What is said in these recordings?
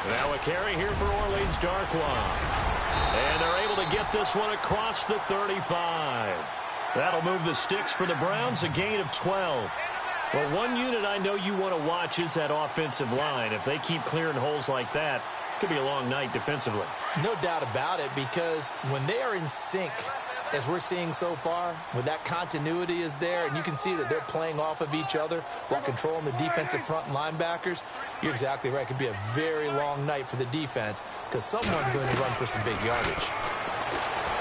Now a carry here for Orleans Darkwa. And they're able to get this one across the 35. That'll move the sticks for the Browns, a gain of 12. Well, one unit I know you want to watch is that offensive line. If they keep clearing holes like that, it could be a long night defensively. No doubt about it, because when they are in sync, as we're seeing so far, when that continuity is there, and you can see that they're playing off of each other while controlling the defensive front and linebackers, you're exactly right. It could be a very long night for the defense because someone's going to run for some big yardage.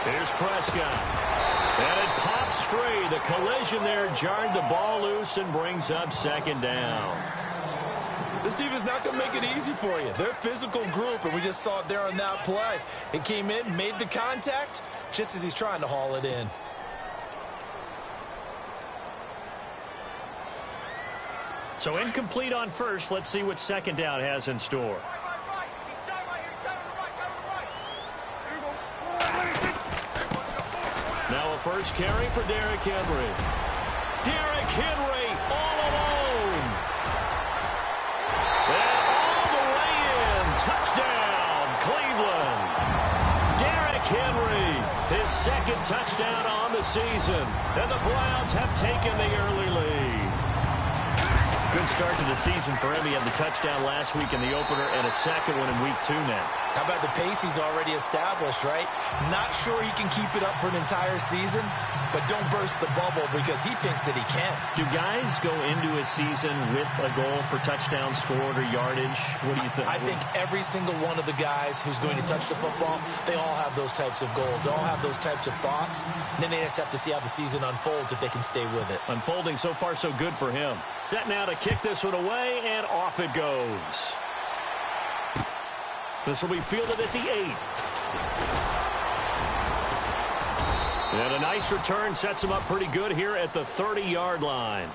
Here's Prescott. And it pops free. The collision there jarred the ball loose and brings up second down. This defense is not going to make it easy for you. They're a physical group, and we just saw it there on that play. It came in, made the contact, just as he's trying to haul it in. So incomplete on first. Let's see what second down has in store. Now a first carry for Derrick Henry. Derrick Henry all alone. And all the way in. Touchdown, Cleveland. Derrick Henry, his second touchdown on the season. And the Browns have taken the early lead. Good start to the season for him. He had the touchdown last week in the opener and a second one in week 2 now. How about the pace he's already established, right? Not sure he can keep it up for an entire season, but don't burst the bubble because he thinks that he can. Do guys go into a season with a goal for touchdown scored or yardage? What do you think? I think every single one of the guys who's going to touch the football, they all have those types of goals. They all have those types of thoughts. And then they just have to see how the season unfolds if they can stay with it. Unfolding so far so good for him. Set now to kick this one away, and off it goes. This will be fielded at the 8. And a nice return sets him up pretty good here at the 30-yard line.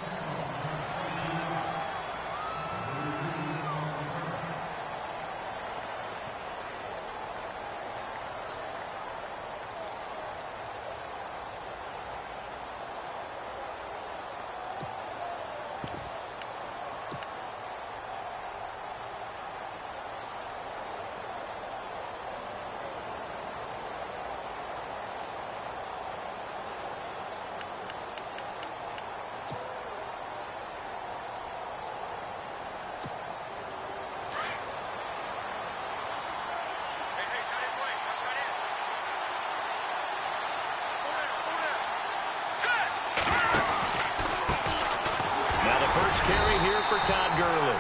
Carry here for Todd Gurley.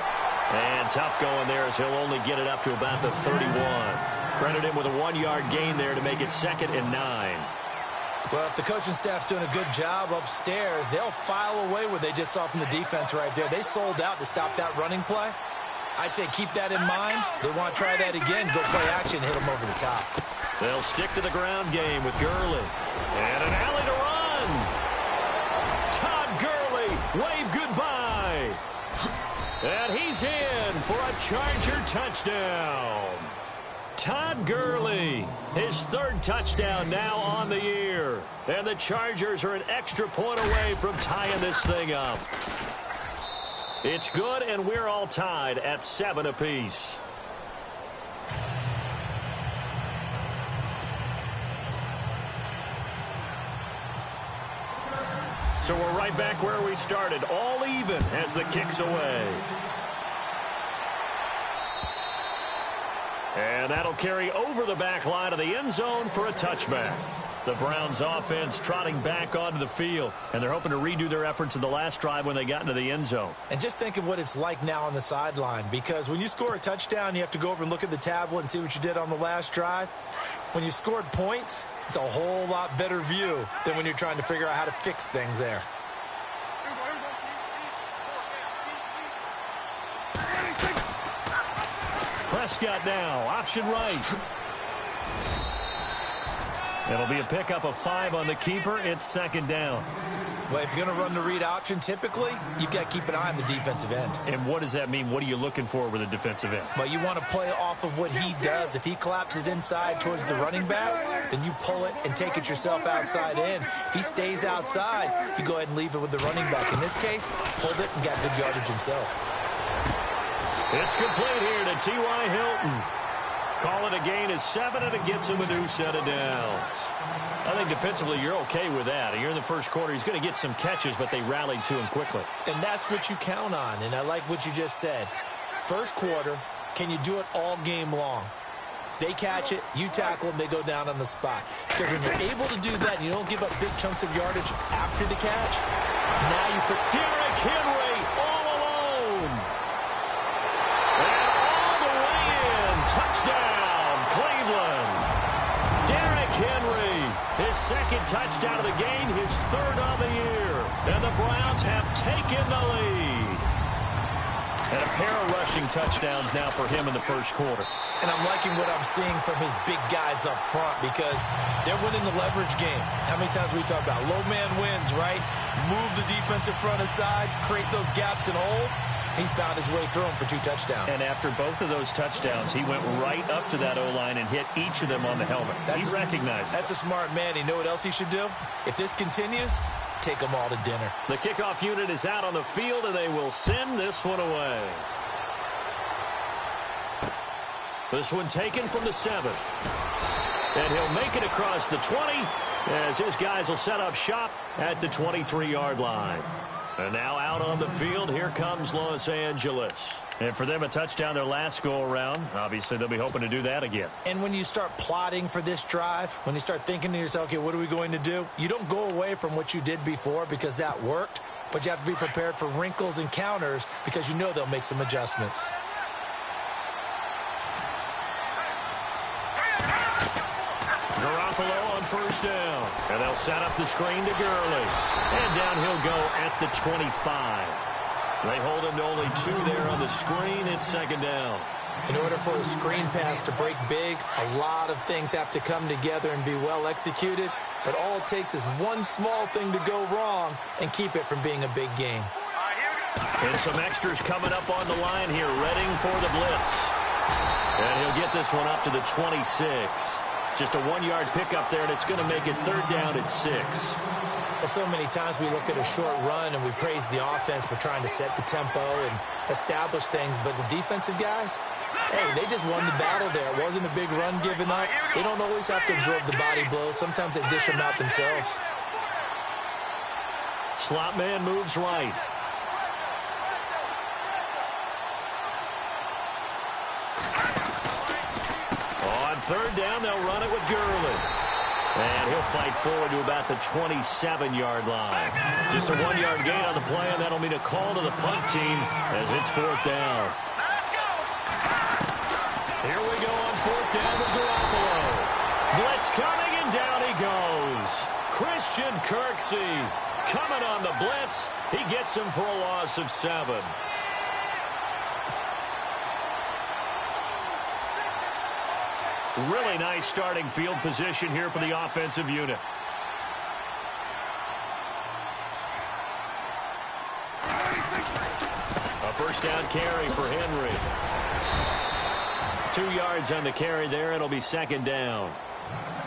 And tough going there as he'll only get it up to about the 31. Credit him with a 1-yard gain there to make it 2nd and 9. Well, if the coaching staff's doing a good job upstairs, they'll file away what they just saw from the defense right there. They sold out to stop that running play. I'd say keep that in mind. They want to try that again, go play action, hit them over the top. They'll stick to the ground game with Gurley. And an alley to run. Todd Gurley, wave goodbye. And he's in for a Charger touchdown. Todd Gurley, his 3rd touchdown now on the year. And the Chargers are an extra point away from tying this thing up. It's good, and we're all tied at 7 apiece. So we're right back where we started, all even as the kick's away. And that'll carry over the back line of the end zone for a touchback. The Browns offense trotting back onto the field, and they're hoping to redo their efforts in the last drive when they got into the end zone. And just think of what it's like now on the sideline, because when you score a touchdown, you have to go over and look at the tablet and see what you did on the last drive. When you scored points, it's a whole lot better view than when you're trying to figure out how to fix things there. Prescott now, option right. It'll be a pickup of 5 on the keeper. It's 2nd down. Well, if you're going to run the read option, typically, you've got to keep an eye on the defensive end. And what does that mean? What are you looking for with a defensive end? Well, you want to play off of what he does. If he collapses inside towards the running back, then you pull it and take it yourself outside in. If he stays outside, you go ahead and leave it with the running back. In this case, pulled it and got good yardage himself. It's complete here to T.Y. Hilton. Call it a gain of 7, and it gets him a new set of downs. I think defensively you're okay with that. You're in the first quarter. He's going to get some catches, but they rallied to him quickly. And that's what you count on, and I like what you just said. First quarter, can you do it all game long? They catch it, you tackle them, they go down on the spot. Because when you're able to do that, you don't give up big chunks of yardage after the catch. Now you put Derrick Henry all alone. And all the way in. Touchdown, Cleveland. Derrick Henry, his second touchdown of the game, his third of the year. And the Browns have taken the lead. And a pair of rushing touchdowns now for him in the first quarter. And I'm liking what I'm seeing from his big guys up front because they're winning the leverage game. How many times we talk about low man wins, right? Move the defensive front aside, create those gaps and holes. He's found his way through them for 2 touchdowns. And after both of those touchdowns, he went right up to that O-line and hit each of them on the helmet. He recognized it. That's a smart man. You know what else he should do? If this continues, take them all to dinner. The kickoff unit is out on the field, and they will send this one away. This one taken from the 7. And he'll make it across the 20 as his guys will set up shop at the 23-yard line. And now out on the field, here comes Los Angeles. And for them, a touchdown their last go-around. Obviously, they'll be hoping to do that again. And when you start plotting for this drive, when you start thinking to yourself, okay, what are we going to do? You don't go away from what you did before because that worked, but you have to be prepared for wrinkles and counters because you know they'll make some adjustments. Garoppolo on first down. And they'll set up the screen to Gurley. And down he'll go at the 25. They hold him to only 2 there on the screen. It's second down. In order for a screen pass to break big, a lot of things have to come together and be well executed. But all it takes is one small thing to go wrong and keep it from being a big game. And some extras coming up on the line here, readying for the blitz. And he'll get this one up to the 26. Just a 1-yard pickup there, and it's going to make it third down at 6. Well, so many times we look at a short run and we praise the offense for trying to set the tempo and establish things, but the defensive guys, hey, they just won the battle there. It wasn't a big run given up. They don't always have to absorb the body blows. Sometimes they dish them out themselves. Slot man moves right. On third down, they'll run it with Gurley. And he'll fight forward to about the 27-yard line. Just a 1-yard gain on the play, and that'll mean a call to the punt team as it's fourth down. Here we go on fourth down with Garoppolo. Blitz coming, and down he goes. Christian Kirksey coming on the blitz. He gets him for a loss of 7. Really nice starting field position here for the offensive unit. A first down carry for Henry. 2 yards on the carry there. It'll be second down.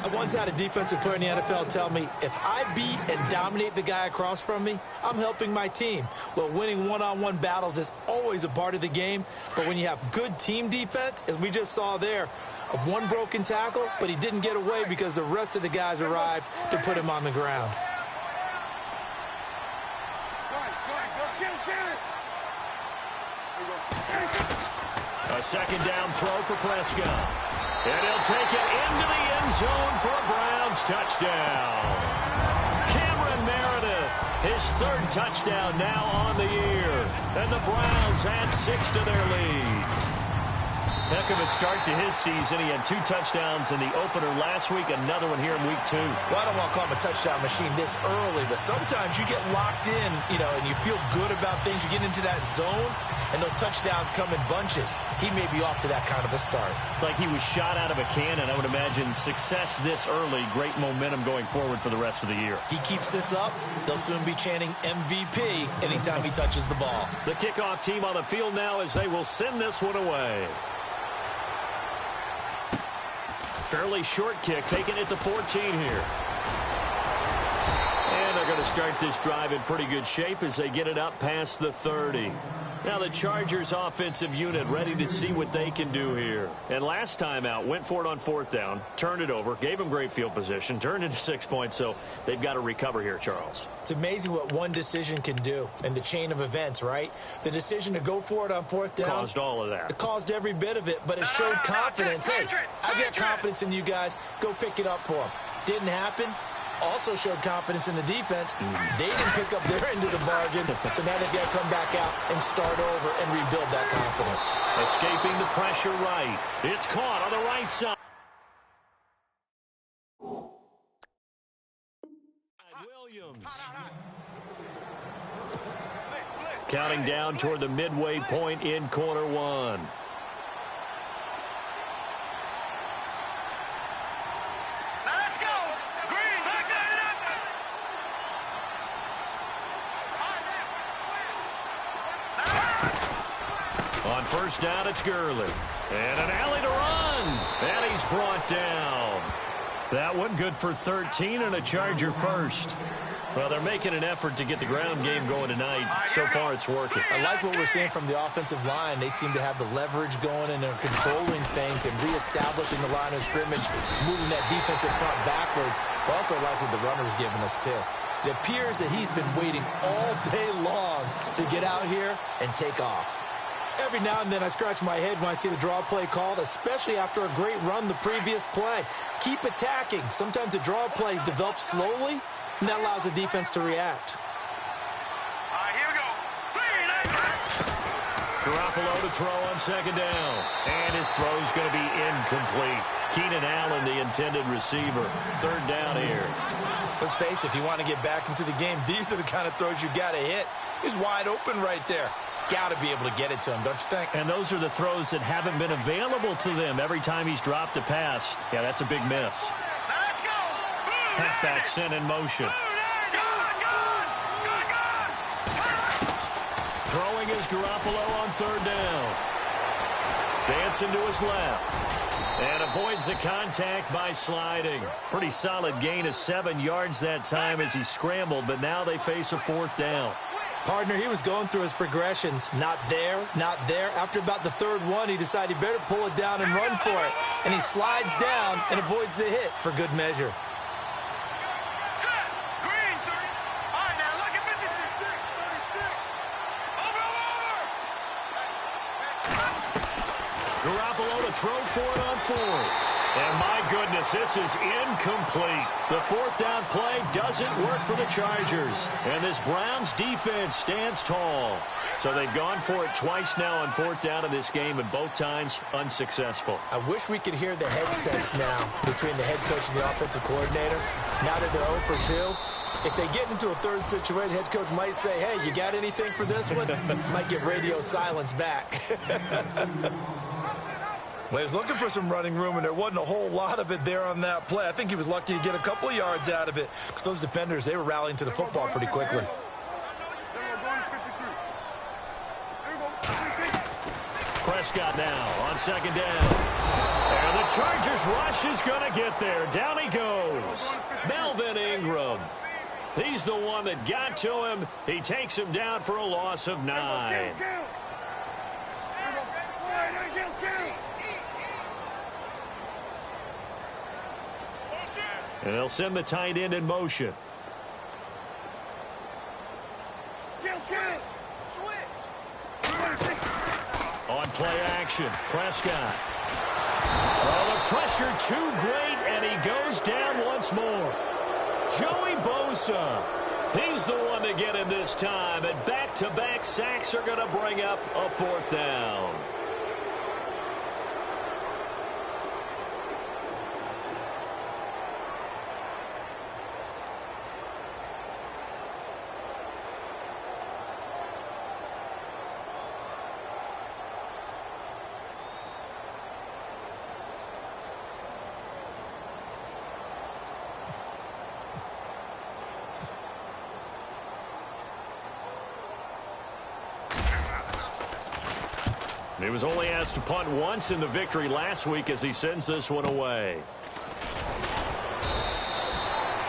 I once had a defensive player in the NFL tell me, if I beat and dominate the guy across from me, I'm helping my team. Well, winning one-on-one battles is always a part of the game, but when you have good team defense, as we just saw there, one broken tackle, but he didn't get away because the rest of the guys arrived to put him on the ground. A second down throw for Prescott. And he'll take it into the end zone for a Browns touchdown. Cameron Meredith, his third touchdown now on the year. And the Browns add 6 to their lead. Heck of a start to his season. He had 2 touchdowns in the opener last week, another one here in week 2. Well, I don't want to call him a touchdown machine this early, but sometimes you get locked in, and you feel good about things. You get into that zone, and those touchdowns come in bunches. He may be off to that kind of a start. It's like he was shot out of a cannon. I would imagine success this early, great momentum going forward for the rest of the year. He keeps this up, they'll soon be chanting MVP anytime he touches the ball. The kickoff team on the field now as they will send this one away. Fairly short kick, taken at the 14 here. And they're going to start this drive in pretty good shape as they get it up past the 30. Now the Chargers offensive unit ready to see what they can do here. And last time out, went for it on 4th down, turned it over, gave them great field position, turned into 6 points, so they've got to recover here, Charles. It's amazing what one decision can do in the chain of events, right? The decision to go for it on 4th down. Caused all of that. It caused every bit of it, but it showed confidence. Hey, I've got confidence in you guys. Go pick it up for them. Didn't happen. Also showed confidence in the defense. They didn't pick up their end of the bargain, so now they've got to come back out and start over and rebuild that confidence. Escaping the pressure right. It's caught on the right side. Williams. Counting down toward the midway point in quarter one. On 1st down, it's Gurley. And an alley to run. And he's brought down. That one good for 13 and a Charger first. Well, they're making an effort to get the ground game going tonight. So far, it's working. I like what we're seeing from the offensive line. They seem to have the leverage going, and they're controlling things and reestablishing the line of scrimmage, moving that defensive front backwards. But also like what the runner's giving us, too. It appears that he's been waiting all day long to get out here and take off. Every now and then I scratch my head when I see the draw play called, especially after a great run the previous play. Keep attacking. Sometimes the draw play develops slowly, and that allows the defense to react. Here we go. Garoppolo to throw on 2nd down. And his throw's going to be incomplete. Keenan Allen, the intended receiver. 3rd down here. Let's face it, if you want to get back into the game, these are the kind of throws you got to hit. He's wide open right there. Got to be able to get it to him, don't you think? And those are the throws that haven't been available to them every time he's dropped a pass. Yeah, that's a big miss. Let's go. Halfback sent in motion. Throwing is Garoppolo on 3rd down. Dancing to his left. And avoids the contact by sliding. Pretty solid gain of 7 yards that time as he scrambled, but now they face a 4th down. Partner, he was going through his progressions. Not there, not there. After about the 3rd one, he decided he better pull it down and run for it. And he slides down and avoids the hit for good measure. Set. Green. 30. All right, now look at 56. 36. Over. Garoppolo to throw for it on 4th. And my goodness, this is incomplete. The 4th down play doesn't work for the Chargers. And this Browns defense stands tall. So they've gone for it twice now on 4th down in this game, and both times unsuccessful. I wish we could hear the headsets now between the head coach and the offensive coordinator. Now that they're 0 for 2, if they get into a 3rd situation, head coach might say, hey, you got anything for this one? Might get radio silence back. Well, he was looking for some running room, and there wasn't a whole lot of it there on that play. I think he was lucky to get a couple of yards out of it because those defenders, they were rallying to the football pretty quickly. Prescott now on 2nd down. And the Chargers rush is going to get there. Down he goes. Melvin Ingram. He's the one that got to him. He takes him down for a loss of 9. And they'll send the tight end in motion. On play action, Prescott. Oh, the pressure too great, and he goes down once more. Joey Bosa. He's the one to get him this time, and back-to-back sacks are going to bring up a 4th down. He was only asked to punt once in the victory last week as he sends this one away.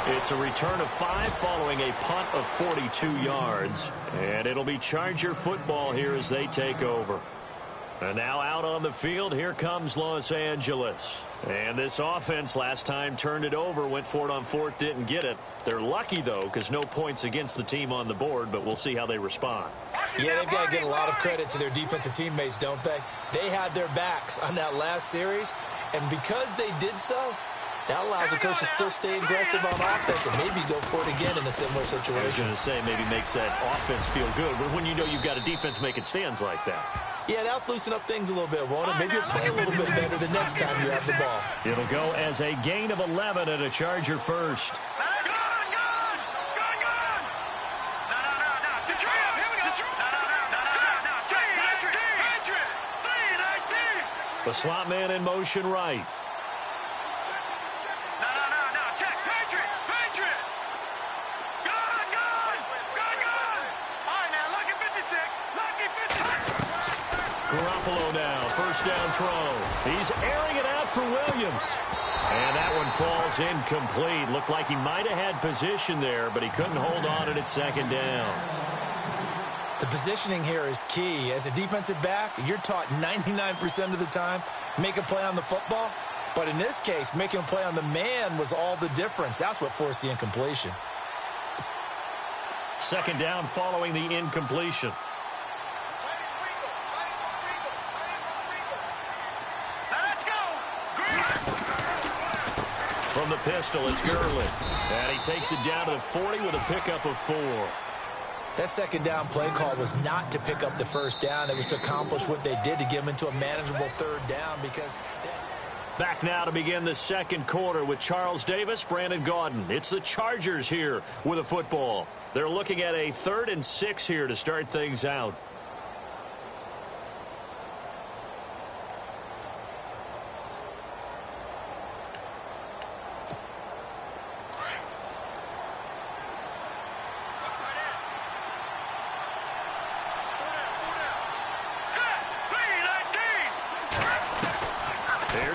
It's a return of 5 following a punt of 42 yards. And it'll be Charger football here as they take over. And now out on the field, here comes Los Angeles. And this offense last time turned it over, went for it on 4th, didn't get it. They're lucky, though, because no points against the team on the board, but we'll see how they respond. Yeah, they've got to get a lot of credit to their defensive teammates, don't they? They had their backs on that last series, and because they did so, that allows the coach to still stay aggressive on offense and maybe go for it again in a similar situation. I was going to say maybe makes that offense feel good, but when you know you've got a defense making stands like that. Yeah, that'll loosen up things a little bit, won't it? Maybe you'll play a little bit better the next time you have the ball. It'll go as a gain of 11 and a Charger first. The slot man in motion right. Check. Patriot. Good. All right, now, lucky 56. Garoppolo now, first down throw. He's airing it out for Williams. And that one falls incomplete. Looked like he might have had position there, but he couldn't hold on at second down. The positioning here is key. As a defensive back, you're taught 99% of the time, make a play on the football. But in this case, making a play on the man was all the difference. That's what forced the incompletion. Second down following the incompletion. Let's go. From the pistol, it's Gurley. And he takes it down to the 40 with a pickup of 4. That second down play call was not to pick up the first down. It was to accomplish what they did to get them into a manageable third down because... Back now to begin the second quarter with Charles Davis, Brandon Gaudin. It's the Chargers here with a football. They're looking at a 3rd and 6 here to start things out.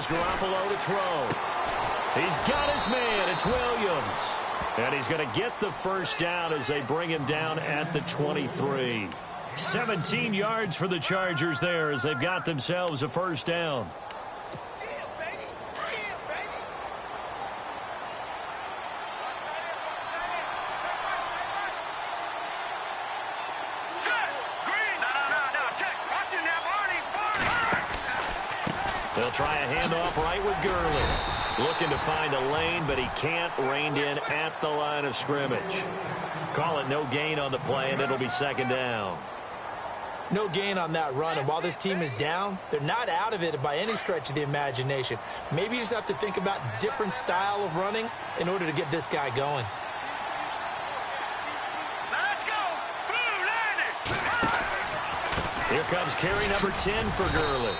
Garoppolo to throw. He's got his man. It's Williams. And he's going to get the first down as they bring him down at the 23. 17 yards for the Chargers there as they've got themselves a first down. They'll try a handoff right with Gurley. Looking to find a lane, but he can't. Reined in at the line of scrimmage. Call it no gain on the play, and it'll be second down. No gain on that run, and while this team is down, they're not out of it by any stretch of the imagination. Maybe you just have to think about different style of running in order to get this guy going. Let's go. Here comes carry number 10 for Gurley.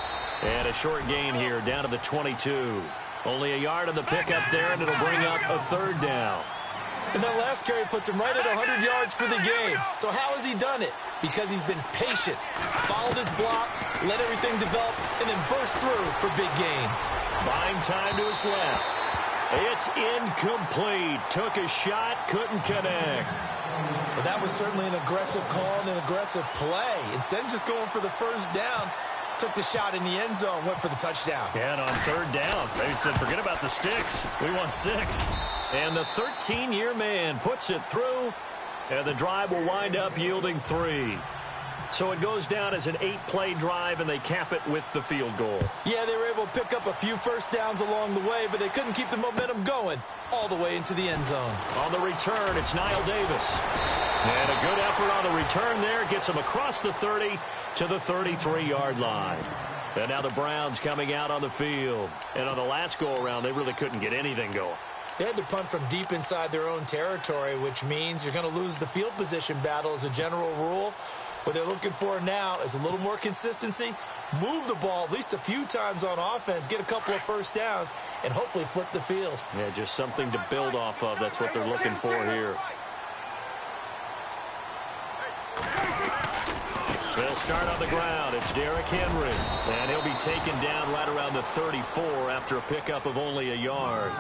And a short gain here down to the 22. Only a yard on the pickup there, and it'll bring up a third down. And that last carry puts him right at 100 yards for the game. So how has he done it? Because he's been patient, followed his blocks, let everything develop, and then burst through for big gains. Buying time to his left. It's incomplete. Took a shot, couldn't connect. Well, that was certainly an aggressive call and an aggressive play. Instead of just going for the first down, took the shot in the end zone, went for the touchdown. Yeah, and on third down, they said, forget about the sticks. We want 6. And the 13-year man puts it through, and the drive will wind up yielding 3. So it goes down as an 8-play drive, and they cap it with the field goal. Yeah, they were able to pick up a few first downs along the way, but they couldn't keep the momentum going all the way into the end zone. On the return, it's Niall Davis. And a good effort on the return there. Gets him across the 30 to the 33-yard line. And now the Browns coming out on the field. And on the last go-around, they really couldn't get anything going. They had to punt from deep inside their own territory, which means you're going to lose the field position battle as a general rule. What they're looking for now is a little more consistency, move the ball at least a few times on offense, get a couple of first downs, and hopefully flip the field. Yeah, just something to build off of. That's what they're looking for here. They'll start on the ground. It's Derrick Henry. And he'll be taken down right around the 34 after a pickup of only a yard.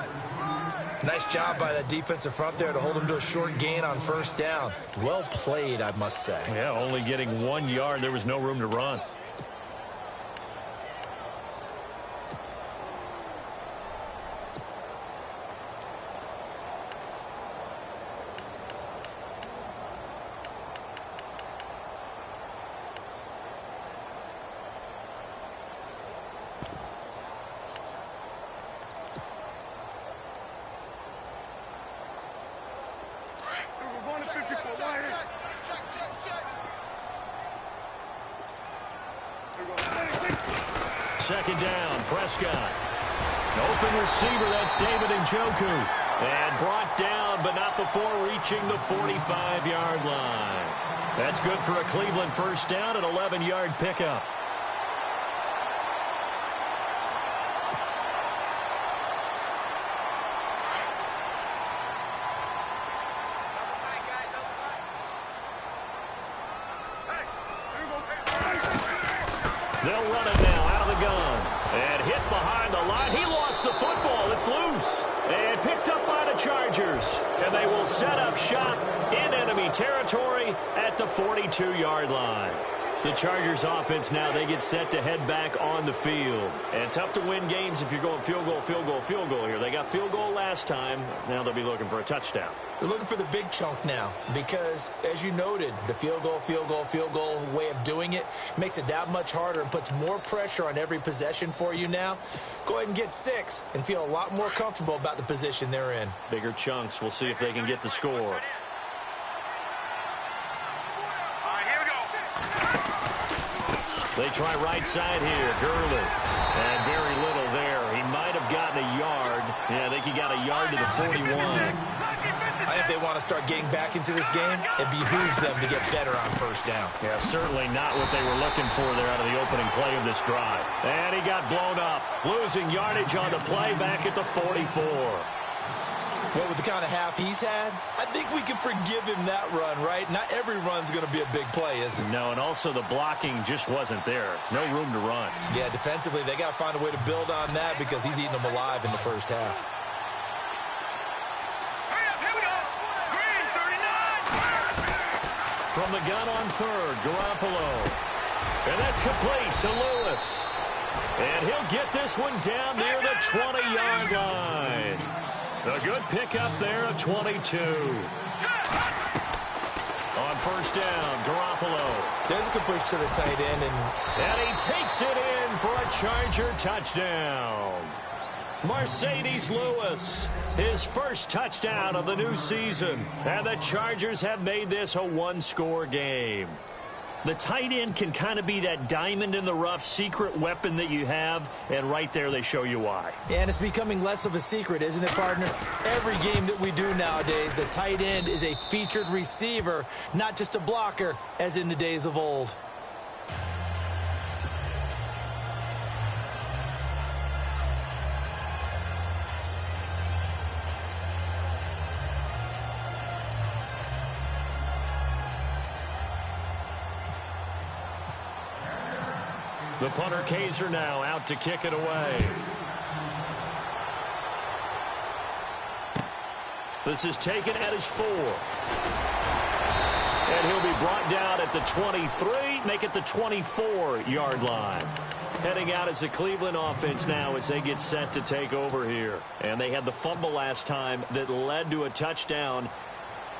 Nice job by that defensive front there to hold him to a short gain on first down. Well played, I must say. Yeah, only getting 1 yard. There was no room to run. Second down, Prescott. Open receiver, that's David Njoku. And brought down, but not before reaching the 45-yard line. That's good for a Cleveland first down, an 11-yard pickup. They'll run it now out of the gun. And hit behind the line. He lost the football. It's loose. And picked up by the Chargers. And they will set up shop in enemy territory at the 42-yard line. The Chargers offense now, they get set to head back on the field. And tough to win games if you're going field goal, field goal, field goal here. They got field goal last time. Now they'll be looking for a touchdown. They're looking for the big chunk now because, as you noted, the field goal, field goal, field goal way of doing it makes it that much harder and puts more pressure on every possession for you now. Go ahead and get 6 and feel a lot more comfortable about the position they're in. Bigger chunks. We'll see if they can get the score. They try right side here. Gurley. And very little there. He might have gotten a yard. Yeah, I think he got a yard to the 41. I think they want to start getting back into this game. It behooves them to get better on first down. Yeah, certainly not what they were looking for there out of the opening play of this drive. And he got blown up. Losing yardage on the play back at the 44. Well, with the kind of half he's had, I think we can forgive him that run, right? Not every run's going to be a big play, is it? No, and also the blocking just wasn't there. No room to run. Yeah, defensively, they got to find a way to build on that because he's eating them alive in the first half. From the gun on third, Garoppolo. And that's complete to Lewis. And he'll get this one down near the 20-yard line. A good pickup there of 22. On first down, Garoppolo. There's a good push to the tight end. And he takes it in for a Charger touchdown. Mercedes Lewis, his first touchdown of the new season. And the Chargers have made this a one-score game. The tight end can kind of be that diamond in the rough secret weapon that you have, and right there they show you why. And it's becoming less of a secret, isn't it, partner? Every game that we do nowadays, the tight end is a featured receiver, not just a blocker, as in the days of old. The punter Kaiser now out to kick it away. This is taken at his 4. And he'll be brought down at the 23, make it the 24-yard line. Heading out as the Cleveland offense now as they get set to take over here. And they had the fumble last time that led to a touchdown.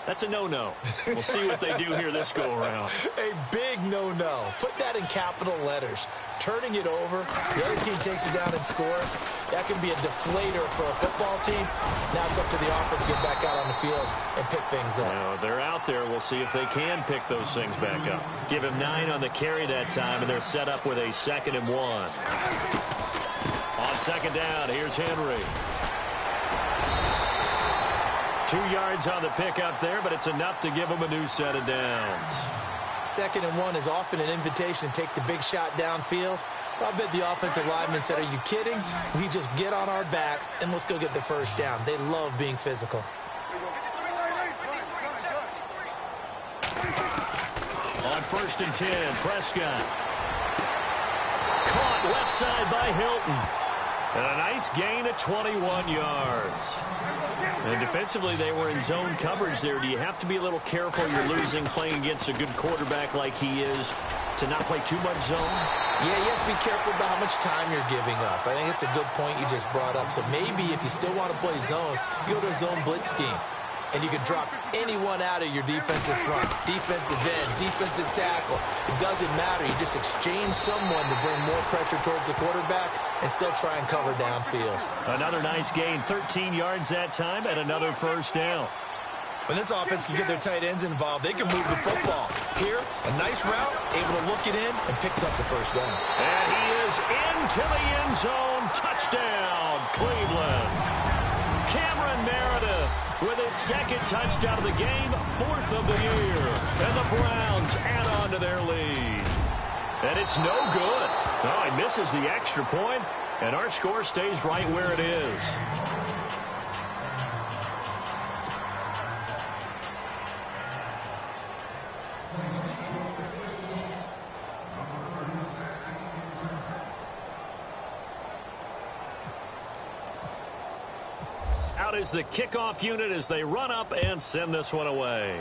That's a no-no. We'll see what they do here this go-around. A big no-no. Put that in capital letters. Turning it over, the other team takes it down and scores. That can be a deflator for a football team. Now it's up to the offense to get back out on the field and pick things up. Now, they're out there. We'll see if they can pick those things back up. Give him 9 on the carry that time, and they're set up with a 2nd and 1. On second down, here's Henry. 2 yards on the pickup there, but it's enough to give them a new set of downs. 2nd and 1 is often an invitation to take the big shot downfield. I bet the offensive lineman said, are you kidding? We just get on our backs and let's go get the first down. They love being physical. On 1st and 10, Prescott. Caught left side by Hilton. And a nice gain of 21 yards. And defensively, they were in zone coverage there. Do you have to be a little careful? You're losing playing against a good quarterback like he is to not play too much zone? Yeah, you have to be careful about how much time you're giving up. I think it's a good point you just brought up. So maybe if you still want to play zone, you go to a zone blitz scheme. And you can drop anyone out of your defensive front, defensive end, defensive tackle. It doesn't matter. You just exchange someone to bring more pressure towards the quarterback and still try and cover downfield. Another nice gain, 13 yards that time, and another first down. When this offense can get their tight ends involved, they can move the football. Here, a nice route, able to look it in, and picks up the first down. And he is into the end zone. Touchdown, Cleveland. Cameron Meredith with his second touchdown of the game, 4th of the year. And the Browns add on to their lead. And it's no good. Oh, he misses the extra point, and our score stays right where it is. Out is the kickoff unit as they run up and send this one away.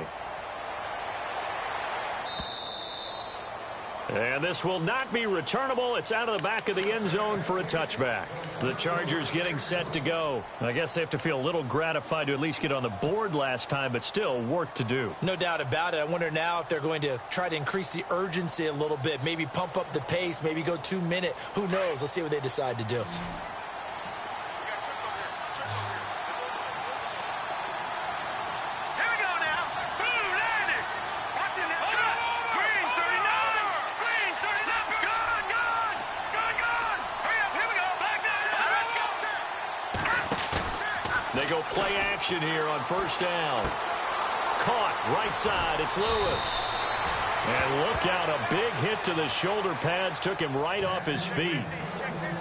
And this will not be returnable. It's out of the back of the end zone for a touchback. The Chargers getting set to go. I guess they have to feel a little gratified to at least get on the board last time, but still work to do. No doubt about it. I wonder now if they're going to try to increase the urgency a little bit, maybe pump up the pace, maybe go 2-minute. Who knows? Let's see what they decide to do. They go play action here on first down. Caught right side. It's Lewis. And look out, a big hit to the shoulder pads. Took him right off his feet.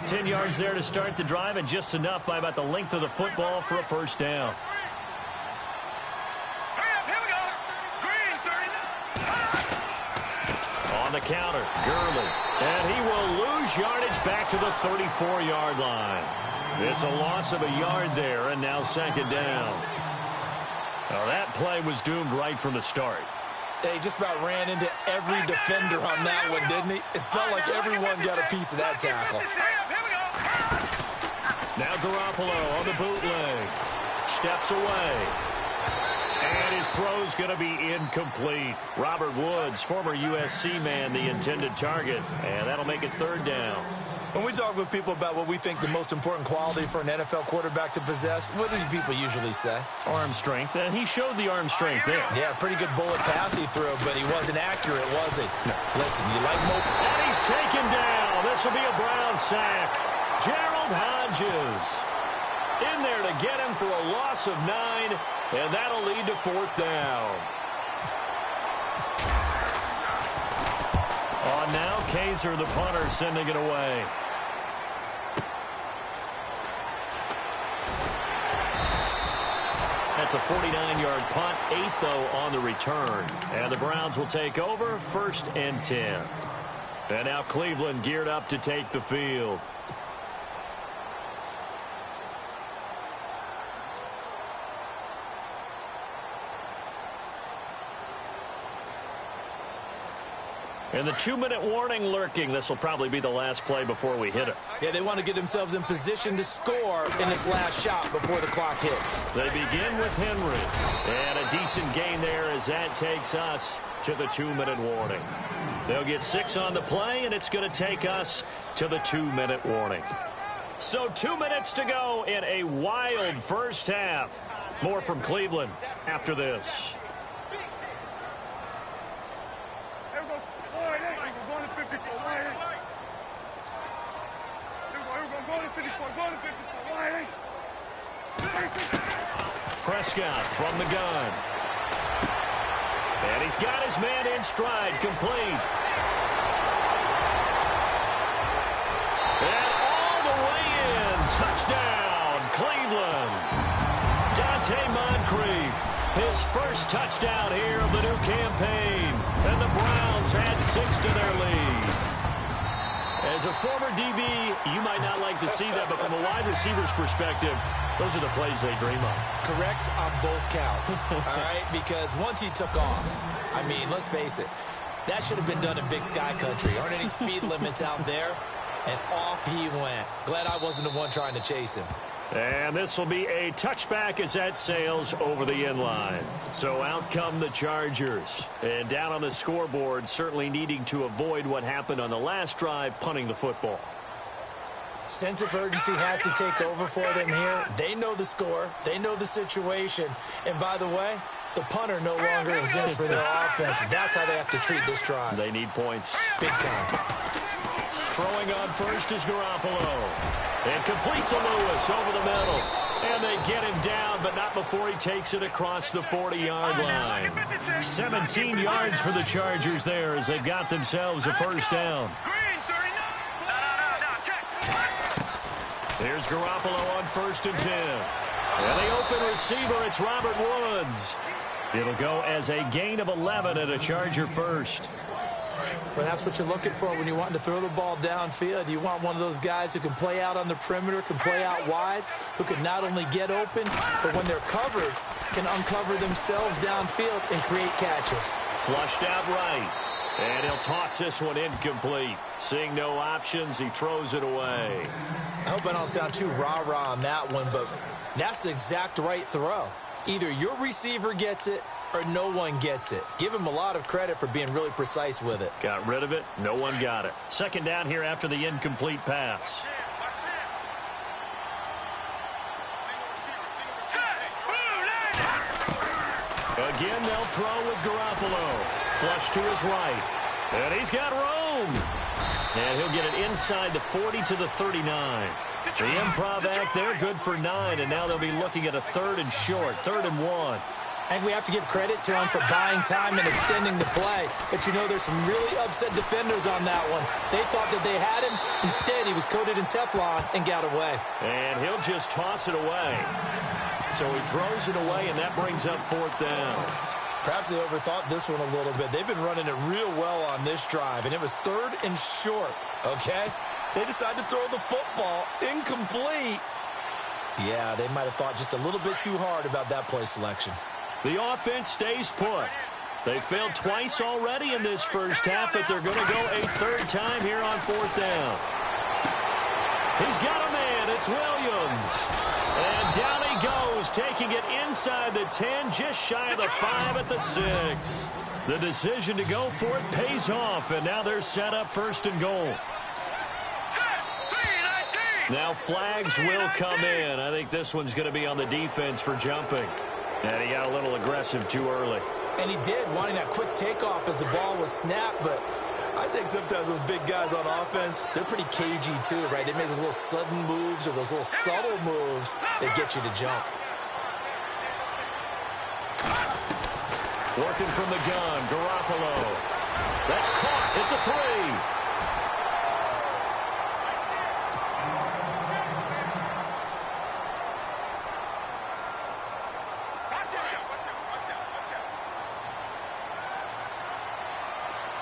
10 yards there to start the drive, and just enough by about the length of the football for a first down. On the counter, Gurley. And he will lose yardage back to the 34-yard line. It's a loss of a yard there, and now second down. Now that play was doomed right from the start. They just about ran into every defender on that one, didn't he? It felt like everyone got a piece of that tackle. Now Garoppolo on the bootleg. Steps away. And his throw's going to be incomplete. Robert Woods, former USC man, the intended target. And that'll make it third down. When we talk with people about what we think the most important quality for an NFL quarterback to possess, what do people usually say? Arm strength, and he showed the arm strength there. Yeah, pretty good bullet pass he threw, but he wasn't accurate, was he? No. Listen, you like Mo. And he's taken down. This will be a Brown sack. Gerald Hodges in there to get him for a loss of 9, and that'll lead to fourth down. On now, Kaiser, the punter, sending it away. That's a 49-yard punt, 8 though on the return. And the Browns will take over, 1st and 10. And now Cleveland geared up to take the field. And the 2-minute warning lurking. This will probably be the last play before we hit it. Yeah, they want to get themselves in position to score in this last shot before the clock hits. They begin with Henry. And a decent gain there as that takes us to the 2-minute warning. They'll get 6 on the play, and it's going to take us to the 2-minute warning. So 2 minutes to go in a wild first half. More from Cleveland after this. Prescott from the gun. And he's got his man in stride, complete. And all the way in. Touchdown, Cleveland. Dante Moncrief, his first touchdown here of the new campaign. And the Browns add 6 to their lead. As a former DB, you might not like to see that, but from a wide receiver's perspective, those are the plays they dream of. Correct on both counts, all right? Because once he took off, I mean, let's face it, that should have been done in Big Sky Country. Aren't any speed limits out there? And off he went. Glad I wasn't the one trying to chase him. And this will be a touchback as that sails over the end line. So out come the Chargers. And down on the scoreboard, certainly needing to avoid what happened on the last drive, punting the football. Sense of urgency has to take over for them here. They know the score. They know the situation. And by the way, the punter no longer exists for their offense. That's how they have to treat this drive. They need points. Big time. Throwing on first is Garoppolo. And complete to Lewis over the middle. And they get him down, but not before he takes it across the 40-yard line. 17 yards for the Chargers there as they've got themselves a first down. Here's Garoppolo on 1st and 10. And the open receiver, it's Robert Woods. It'll go as a gain of 11 at a Charger first. Well, that's what you're looking for when you're wanting to throw the ball downfield. You want one of those guys who can play out on the perimeter, can play out wide, who can not only get open, but when they're covered, can uncover themselves downfield and create catches. Flushed out right. And he'll toss this one incomplete. Seeing no options, he throws it away. I hope I don't sound too rah-rah on that one, but that's the exact right throw. Either your receiver gets it or no one gets it. Give him a lot of credit for being really precise with it. Got rid of it. No one got it. Second down here after the incomplete pass. Again, they'll throw with Garoppolo. Flush to his right. And he's got room. And he'll get it inside the 40 to the 39. The improv act there, good for 9. And now they'll be looking at a 3rd and short, 3rd and 1. And we have to give credit to him for buying time and extending the play. But, you know, there's some really upset defenders on that one. They thought that they had him. Instead, he was coated in Teflon and got away. And he'll just toss it away. So he throws it away, and that brings up 4th down. Perhaps they overthought this one a little bit. They've been running it real well on this drive, and it was 3rd and short, okay? They decided to throw the football incomplete. Yeah, they might have thought just a little bit too hard about that play selection. The offense stays put. They failed twice already in this first half, but they're going to go a 3rd time here on 4th down. He's got a man. It's Williams. And down he goes, taking it inside the 10, just shy of the 5 at the 6. The decision to go for it pays off, and now they're set up 1st and goal. Now flags will come in. I think this one's going to be on the defense for jumping. And he got a little aggressive too early. And he did, wanting that quick takeoff as the ball was snapped, but I think sometimes those big guys on offense, they're pretty cagey too, right? They make those little sudden moves or those little subtle moves that get you to jump. Working from the gun, Garoppolo. That's caught at the 3.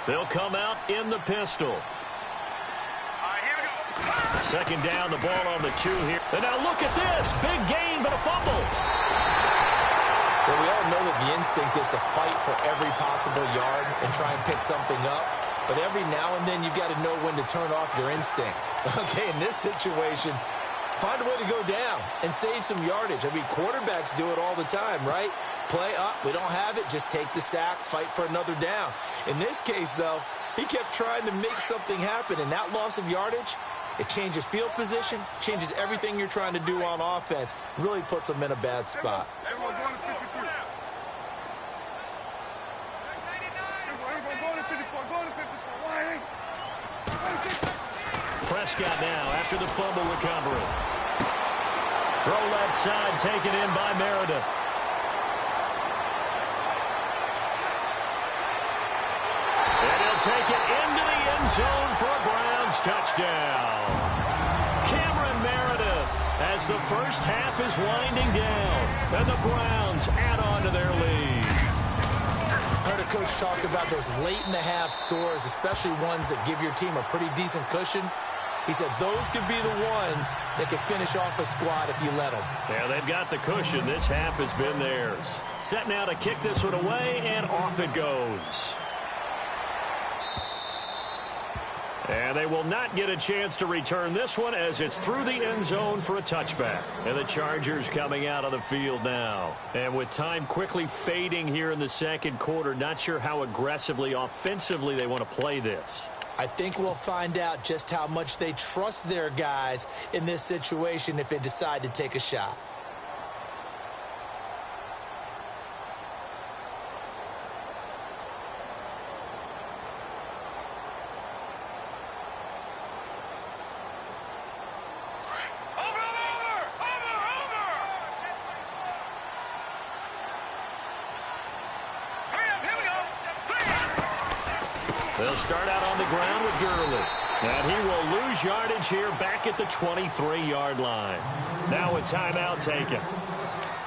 They'll come out in the pistol. Second down, the ball on the 2 here. And now look at this. Big gain, but a fumble. Well, we all know that the instinct is to fight for every possible yard and try and pick something up. But every now and then, you've got to know when to turn off your instinct. Okay, in this situation, find a way to go down and save some yardage. I mean, quarterbacks do it all the time, right? Play up, we don't have it, just take the sack, fight for another down. In this case, though, he kept trying to make something happen, and that loss of yardage, it changes field position, changes everything you're trying to do on offense, really puts them in a bad spot. Prescott now after the fumble recovery. Throw left side taken in by Meredith. And he'll take it into the end zone for a Browns touchdown. Cameron Meredith as the first half is winding down. And the Browns add on to their lead. Heard a Coach talk about those late-in-the-half scores, especially ones that give your team a pretty decent cushion. He said those could be the ones that could finish off a squad if you let them. Yeah, they've got the cushion. This half has been theirs. Set now to kick this one away, and off it goes. And they will not get a chance to return this one as it's through the end zone for a touchback. And the Chargers coming out of the field now. And with time quickly fading here in the second quarter, not sure how aggressively, offensively they want to play this. I think we'll find out just how much they trust their guys in this situation if they decide to take a shot. They'll start out on the ground with Gurley. And he will lose yardage here back at the 23-yard line. Now a timeout taken.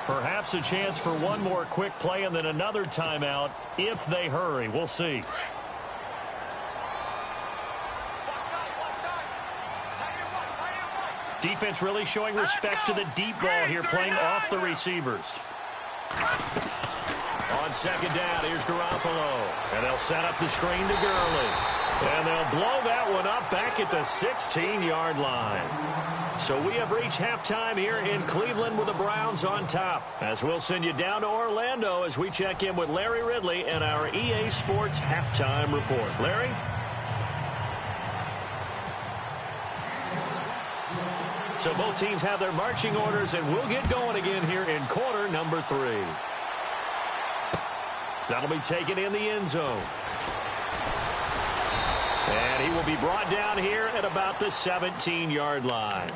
Perhaps a chance for one more quick play and then another timeout if they hurry. We'll see. Defense really showing respect to the deep ball here, playing off the receivers. On second down, here's Garoppolo. And they'll set up the screen to Gurley. And they'll blow that one up back at the 16-yard line. So we have reached halftime here in Cleveland with the Browns on top. As we'll send you down to Orlando as we check in with Larry Ridley and our EA Sports Halftime Report. Larry? So both teams have their marching orders, and we'll get going again here in quarter number 3. That'll be taken in the end zone. And he will be brought down here at about the 17-yard line.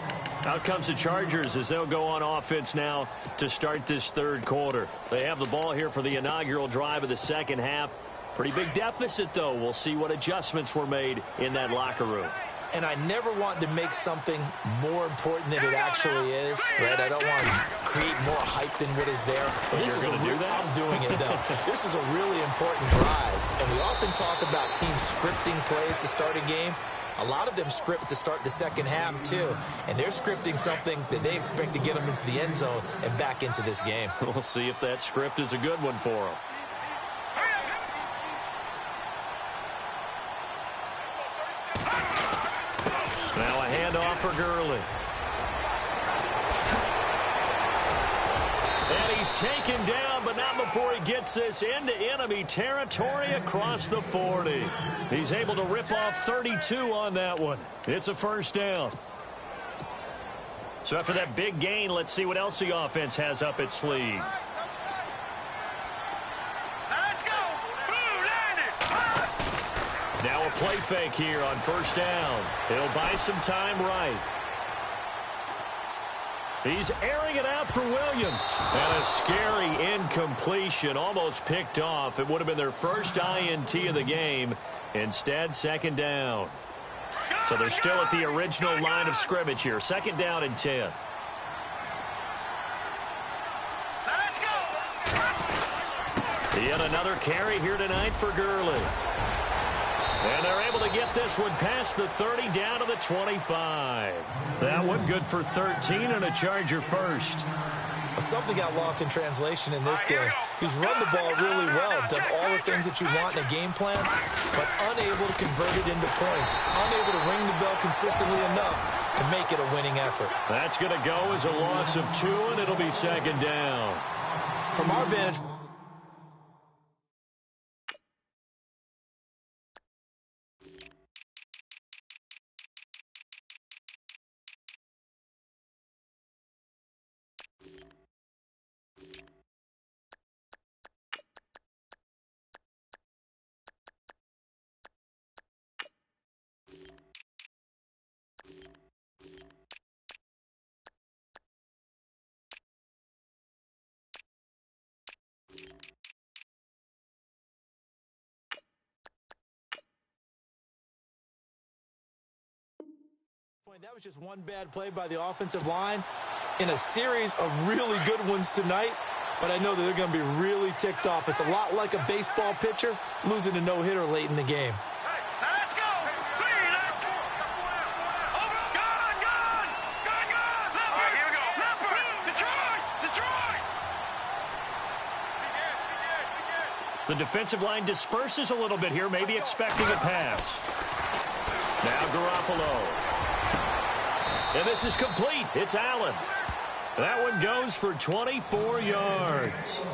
Out comes the Chargers as they'll go on offense now to start this third quarter. They have the ball here for the inaugural drive of the second half. Pretty big deficit, though. We'll see what adjustments were made in that locker room. And I never want to make something more important than it actually is, right? I don't want to create more hype than what is there. But this is I'm doing it, though. This is a really important drive. And we often talk about teams scripting plays to start a game. A lot of them script to start the second half, too. And they're scripting something that they expect to get them into the end zone and back into this game. We'll see if that script is a good one for them. Now a handoff for Gurley. And he's taken down, but not before he gets this into enemy territory across the 40. He's able to rip off 32 on that one. It's a first down. So after that big gain, let's see what else the offense has up its sleeve. Now a play fake here on first down. He'll buy some time right. He's airing it out for Williams. And a scary incompletion, almost picked off. It would have been their first INT of the game. Instead, second down. So they're still at the original line of scrimmage here. Second down and 10. Yet another carry here tonight for Gurley. And they're able to get this one past the 30 down to the 25. That one good for 13 and a Charger first. Something got lost in translation in this game. He's run the ball really well, done all the things that you want in a game plan, but unable to convert it into points, unable to ring the bell consistently enough to make it a winning effort. That's going to go as a loss of 2, and it'll be second down. From our vantage that was just one bad play by the offensive line in a series of really good ones tonight. but I know that they're going to be really ticked off. It's a lot like a baseball pitcher losing a no-hitter late in the game. Now let's go. Clean it. Over. Gun. Leopard. All right, here we go. Leopard. Detroit. The defensive line disperses a little bit here, maybe expecting a pass. Now Garoppolo. And this is complete. It's Allen. That one goes for 24 yards.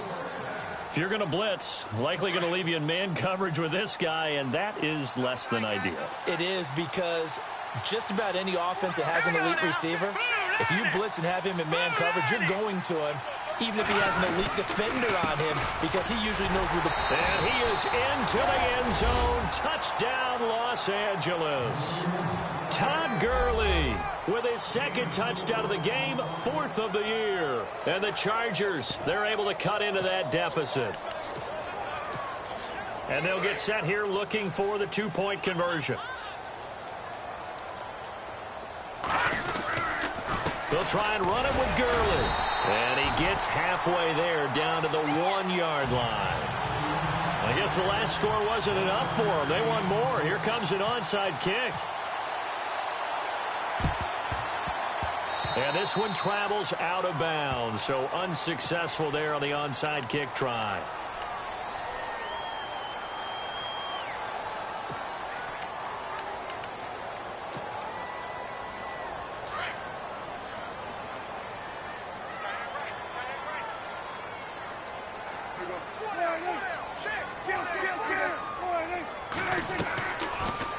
If you're going to blitz, likely going to leave you in man coverage with this guy, and that is less than ideal. It is, because just about any offense that has an elite receiver, if you blitz and have him in man coverage, you're going to him, even if he has an elite defender on him, because he usually knows where the... And he is into the end zone. Touchdown, Los Angeles. Todd Gurley with his second touchdown of the game, fourth of the year. And the Chargers, they're able to cut into that deficit. And they'll get set here looking for the two-point conversion. They'll try and run it with Gurley. And he gets halfway there, down to the 1-yard line. I guess the last score wasn't enough for them. They want more. Here comes an onside kick. And this one travels out of bounds, so unsuccessful there on the onside kick try.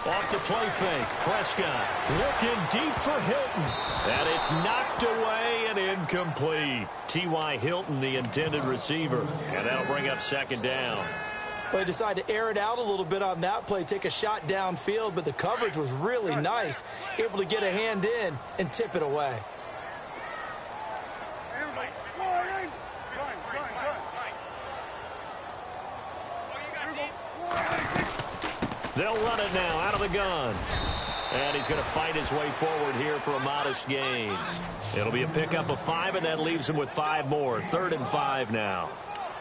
Off the play fake, Prescott looking deep for Hilton. And it's knocked away and incomplete. T.Y. Hilton, the intended receiver. And that'll bring up second down. Well, they decided to air it out a little bit on that play, take a shot downfield, but the coverage was really nice. Able to get a hand in and tip it away. They'll run it now out of the gun. And he's going to fight his way forward here for a modest gain. It'll be a pickup of 5, and that leaves him with 5 more. 3rd and 5 now.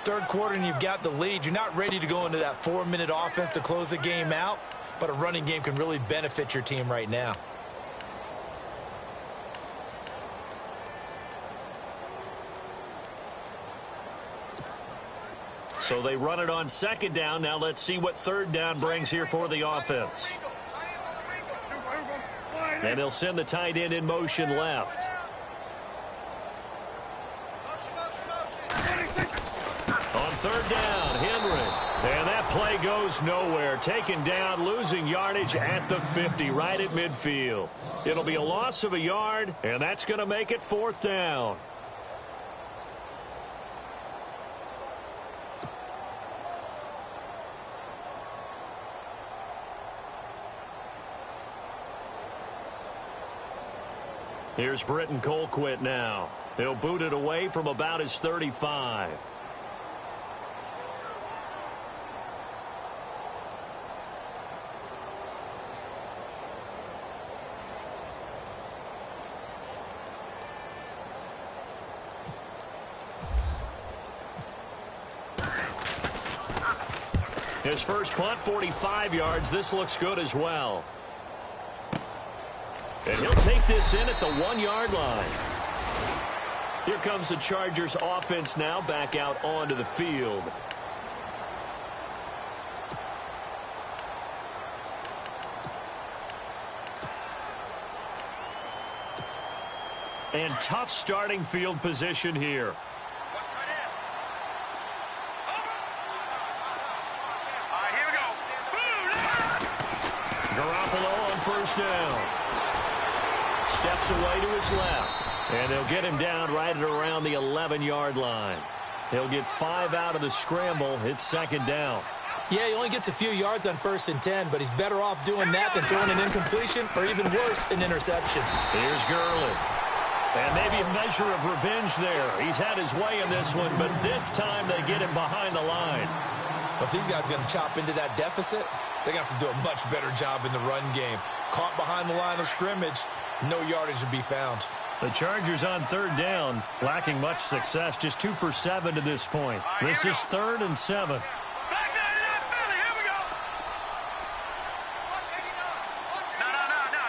Third quarter, and you've got the lead. You're not ready to go into that 4-minute offense to close the game out, but a running game can really benefit your team right now. So they run it on second down. Now let's see what third down brings here for the offense. And they'll send the tight end in motion left. On third down, Henry. And that play goes nowhere. Taken down, losing yardage at the 50, right at midfield. It'll be a loss of a yard, and that's going to make it 4th down. Here's Britton Colquitt now. He'll boot it away from about his 35. His first punt, 45 yards. This looks good as well. And he'll take this in at the 1-yard line. Here comes the Chargers offense now back out onto the field. And tough starting field position here. Garoppolo on first down. Steps away to his left. And they'll get him down right at around the 11-yard line. He'll get 5 out of the scramble. It's second down. Yeah, he only gets a few yards on 1st and 10, but he's better off doing that than throwing an incompletion, or even worse, an interception. Here's Gurley. And maybe a measure of revenge there. He's had his way in this one, but this time they get him behind the line. But if these guys are going to chop into that deficit, they're going to have to do a much better job in the run game. Caught behind the line of scrimmage, no yardage to be found. The Chargers on third down, lacking much success, just 2 for 7 to this point. This is 3rd and 7. Back there, Philly. Here we go. No.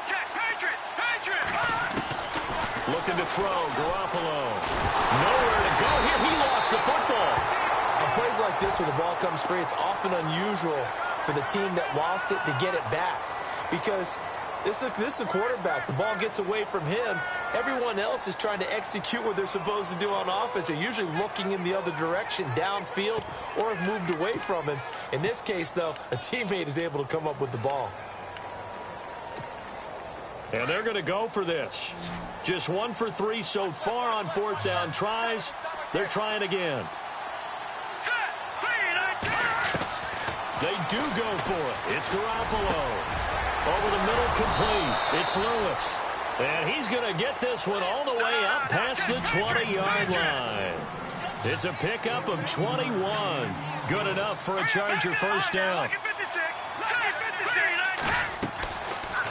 Check. Patriot. Looking to throw. Garoppolo. Nowhere to go here. He lost the football. On plays like this where the ball comes free, it's often unusual for the team that lost it to get it back. Because this is the quarterback. The ball gets away from him. Everyone else is trying to execute what they're supposed to do on offense. They're usually looking in the other direction, downfield, or have moved away from him. In this case, though, a teammate is able to come up with the ball. And they're going to go for this. Just 1 for 3 so far on 4th down tries. They're trying again. They do go for it. It's Garoppolo. Over the middle, complete. It's Lewis. And he's going to get this one all the way up past the 20-yard line. It's a pickup of 21. Good enough for a Charger first down.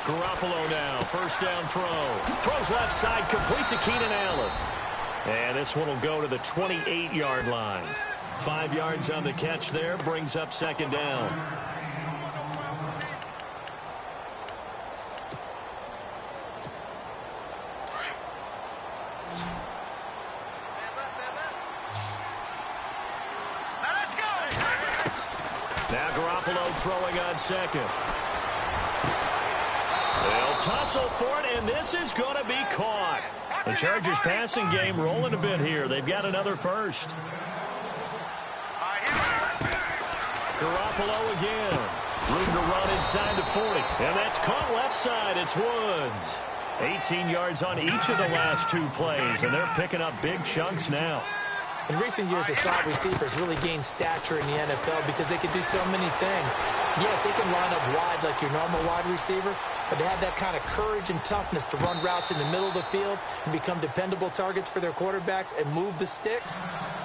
Garoppolo now, first down throw. Throws left side, complete to Keenan Allen. And this one will go to the 28-yard line. 5 yards on the catch there, brings up second down. Now Garoppolo throwing on second. They'll tussle for it, and this is going to be caught. The Chargers passing game rolling a bit here. They've got another first. Garoppolo again. Room to run inside the 40. And that's caught left side. It's Woods. 18 yards on each of the last 2 plays, and they're picking up big chunks now. In recent years, the slot receivers really gained stature in the NFL because they can do so many things. Yes, they can line up wide like your normal wide receiver, but to have that kind of courage and toughness to run routes in the middle of the field and become dependable targets for their quarterbacks and move the sticks,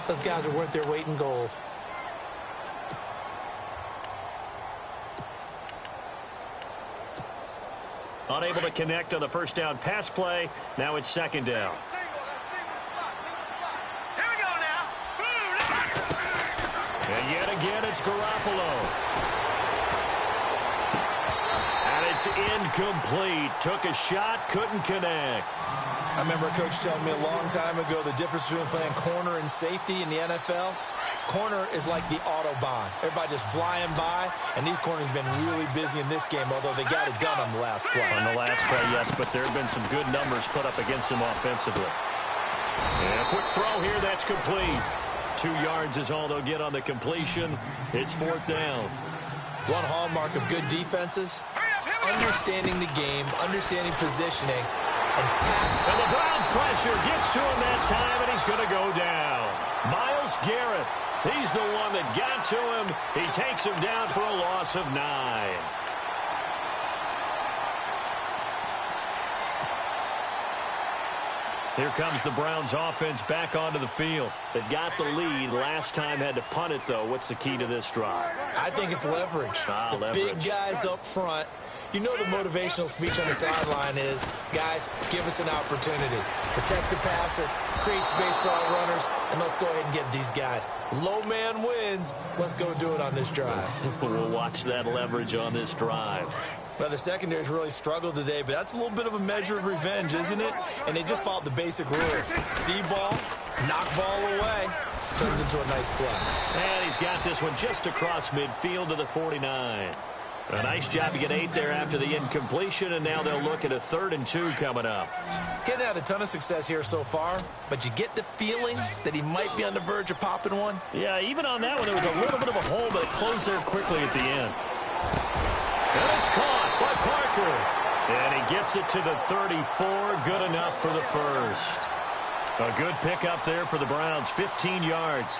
those guys are worth their weight in gold. Unable to connect on the first down pass play. Now it's second down. And yet again, it's Garoppolo. And it's incomplete. Took a shot, couldn't connect. I remember a coach telling me a long time ago the difference between playing corner and safety in the NFL. Corner is like the Autobahn. Everybody just flying by, and these corners have been really busy in this game, although they got it done on the last play. On the last play, yes, but there have been some good numbers put up against them offensively. And a quick throw here, that's complete. 2 yards is all they'll get on the completion. It's 4th down. One hallmark of good defenses is understanding the game, understanding positioning, and tackling. And the Browns pressure gets to him that time, and he's going to go down. Myles Garrett, he's the one that got to him. He takes him down for a loss of 9. Here comes the Browns offense back onto the field. They got the lead. Last time had to punt it, though. What's the key to this drive? I think it's leverage. Leverage. Big guys up front. You know the motivational speech on the sideline is, guys, give us an opportunity. Protect the passer, create space for our runners, and let's go ahead and get these guys. Low man wins. Let's go do it on this drive. We'll watch that leverage on this drive. Well, the secondary's really struggled today, but that's a little bit of a measure of revenge, isn't it? And they just followed the basic rules. See ball, knock ball away, turns into a nice play. And he's got this one just across midfield to the 49. A nice job to get 8 there after the incompletion, and now they'll look at a 3rd and 2 coming up. Getting had a ton of success here so far, but you get the feeling that he might be on the verge of popping one. Yeah, even on that one, there was a little bit of a hole, but it closed there quickly at the end. And it's caught by Parker. And he gets it to the 34. Good enough for the first. A good pickup there for the Browns. 15 yards.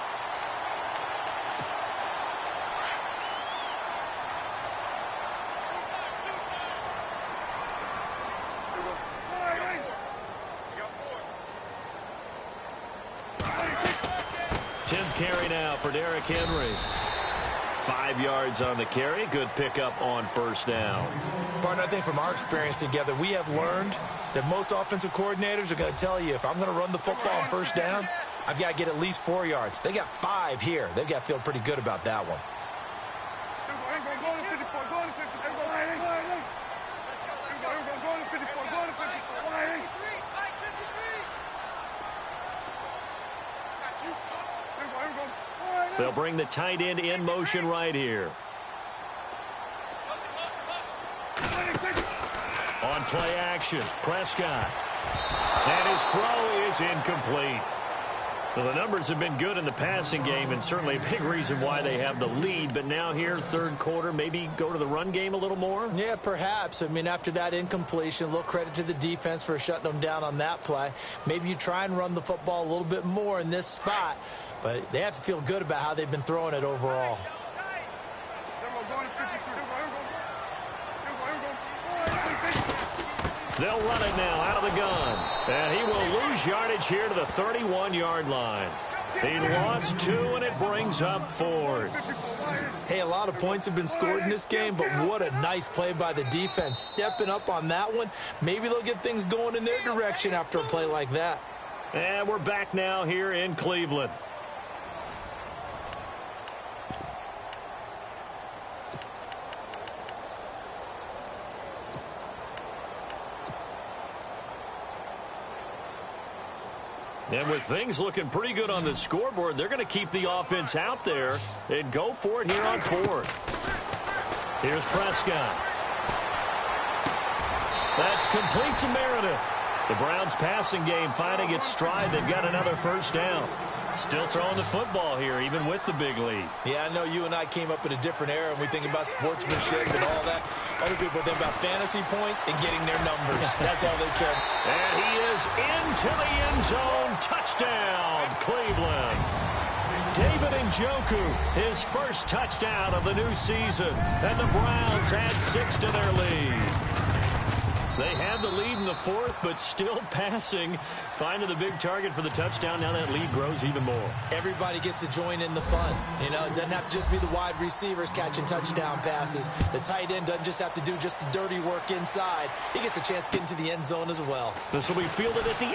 Carry now for Derrick Henry. 5 yards on the carry. Good pickup on first down. Partner, I think from our experience together, we have learned that most offensive coordinators are going to tell you, if I'm going to run the football on first down, I've got to get at least 4 yards. They got 5 here. They've got to feel pretty good about that one. They'll bring the tight end in motion right here. On play action, Prescott. And his throw is incomplete. Well, the numbers have been good in the passing game, and certainly a big reason why they have the lead. But now here, third quarter, maybe go to the run game a little more? Yeah, perhaps. I mean, after that incompletion, a little credit to the defense for shutting them down on that play. Maybe you try and run the football a little bit more in this spot. But they have to feel good about how they've been throwing it overall. They'll run it now out of the gun. And he will lose yardage here to the 31-yard line. He lost 2, and it brings up 4th. Hey, a lot of points have been scored in this game, but what a nice play by the defense. Stepping up on that one, maybe they'll get things going in their direction after a play like that. And we're back now here in Cleveland. And with things looking pretty good on the scoreboard, they're going to keep the offense out there and go for it here on 4th. Here's Prescott. That's complete to Meredith. The Browns' passing game finding its stride. They've got another first down. Still throwing the football here, even with the big lead. Yeah, I know you and I came up in a different era, and we think about sportsmanship and all that. Other people think about fantasy points and getting their numbers. That's all they care. And he is into the end zone. Touchdown, Cleveland. David Njoku, his first touchdown of the new season. And the Browns add 6 to their lead. They had the lead in the 4th, but still passing. Finding the big target for the touchdown. Now that lead grows even more. Everybody gets to join in the fun. You know, it doesn't have to just be the wide receivers catching touchdown passes. The tight end doesn't just have to do just the dirty work inside. He gets a chance to get into the end zone as well. This will be fielded at the 8.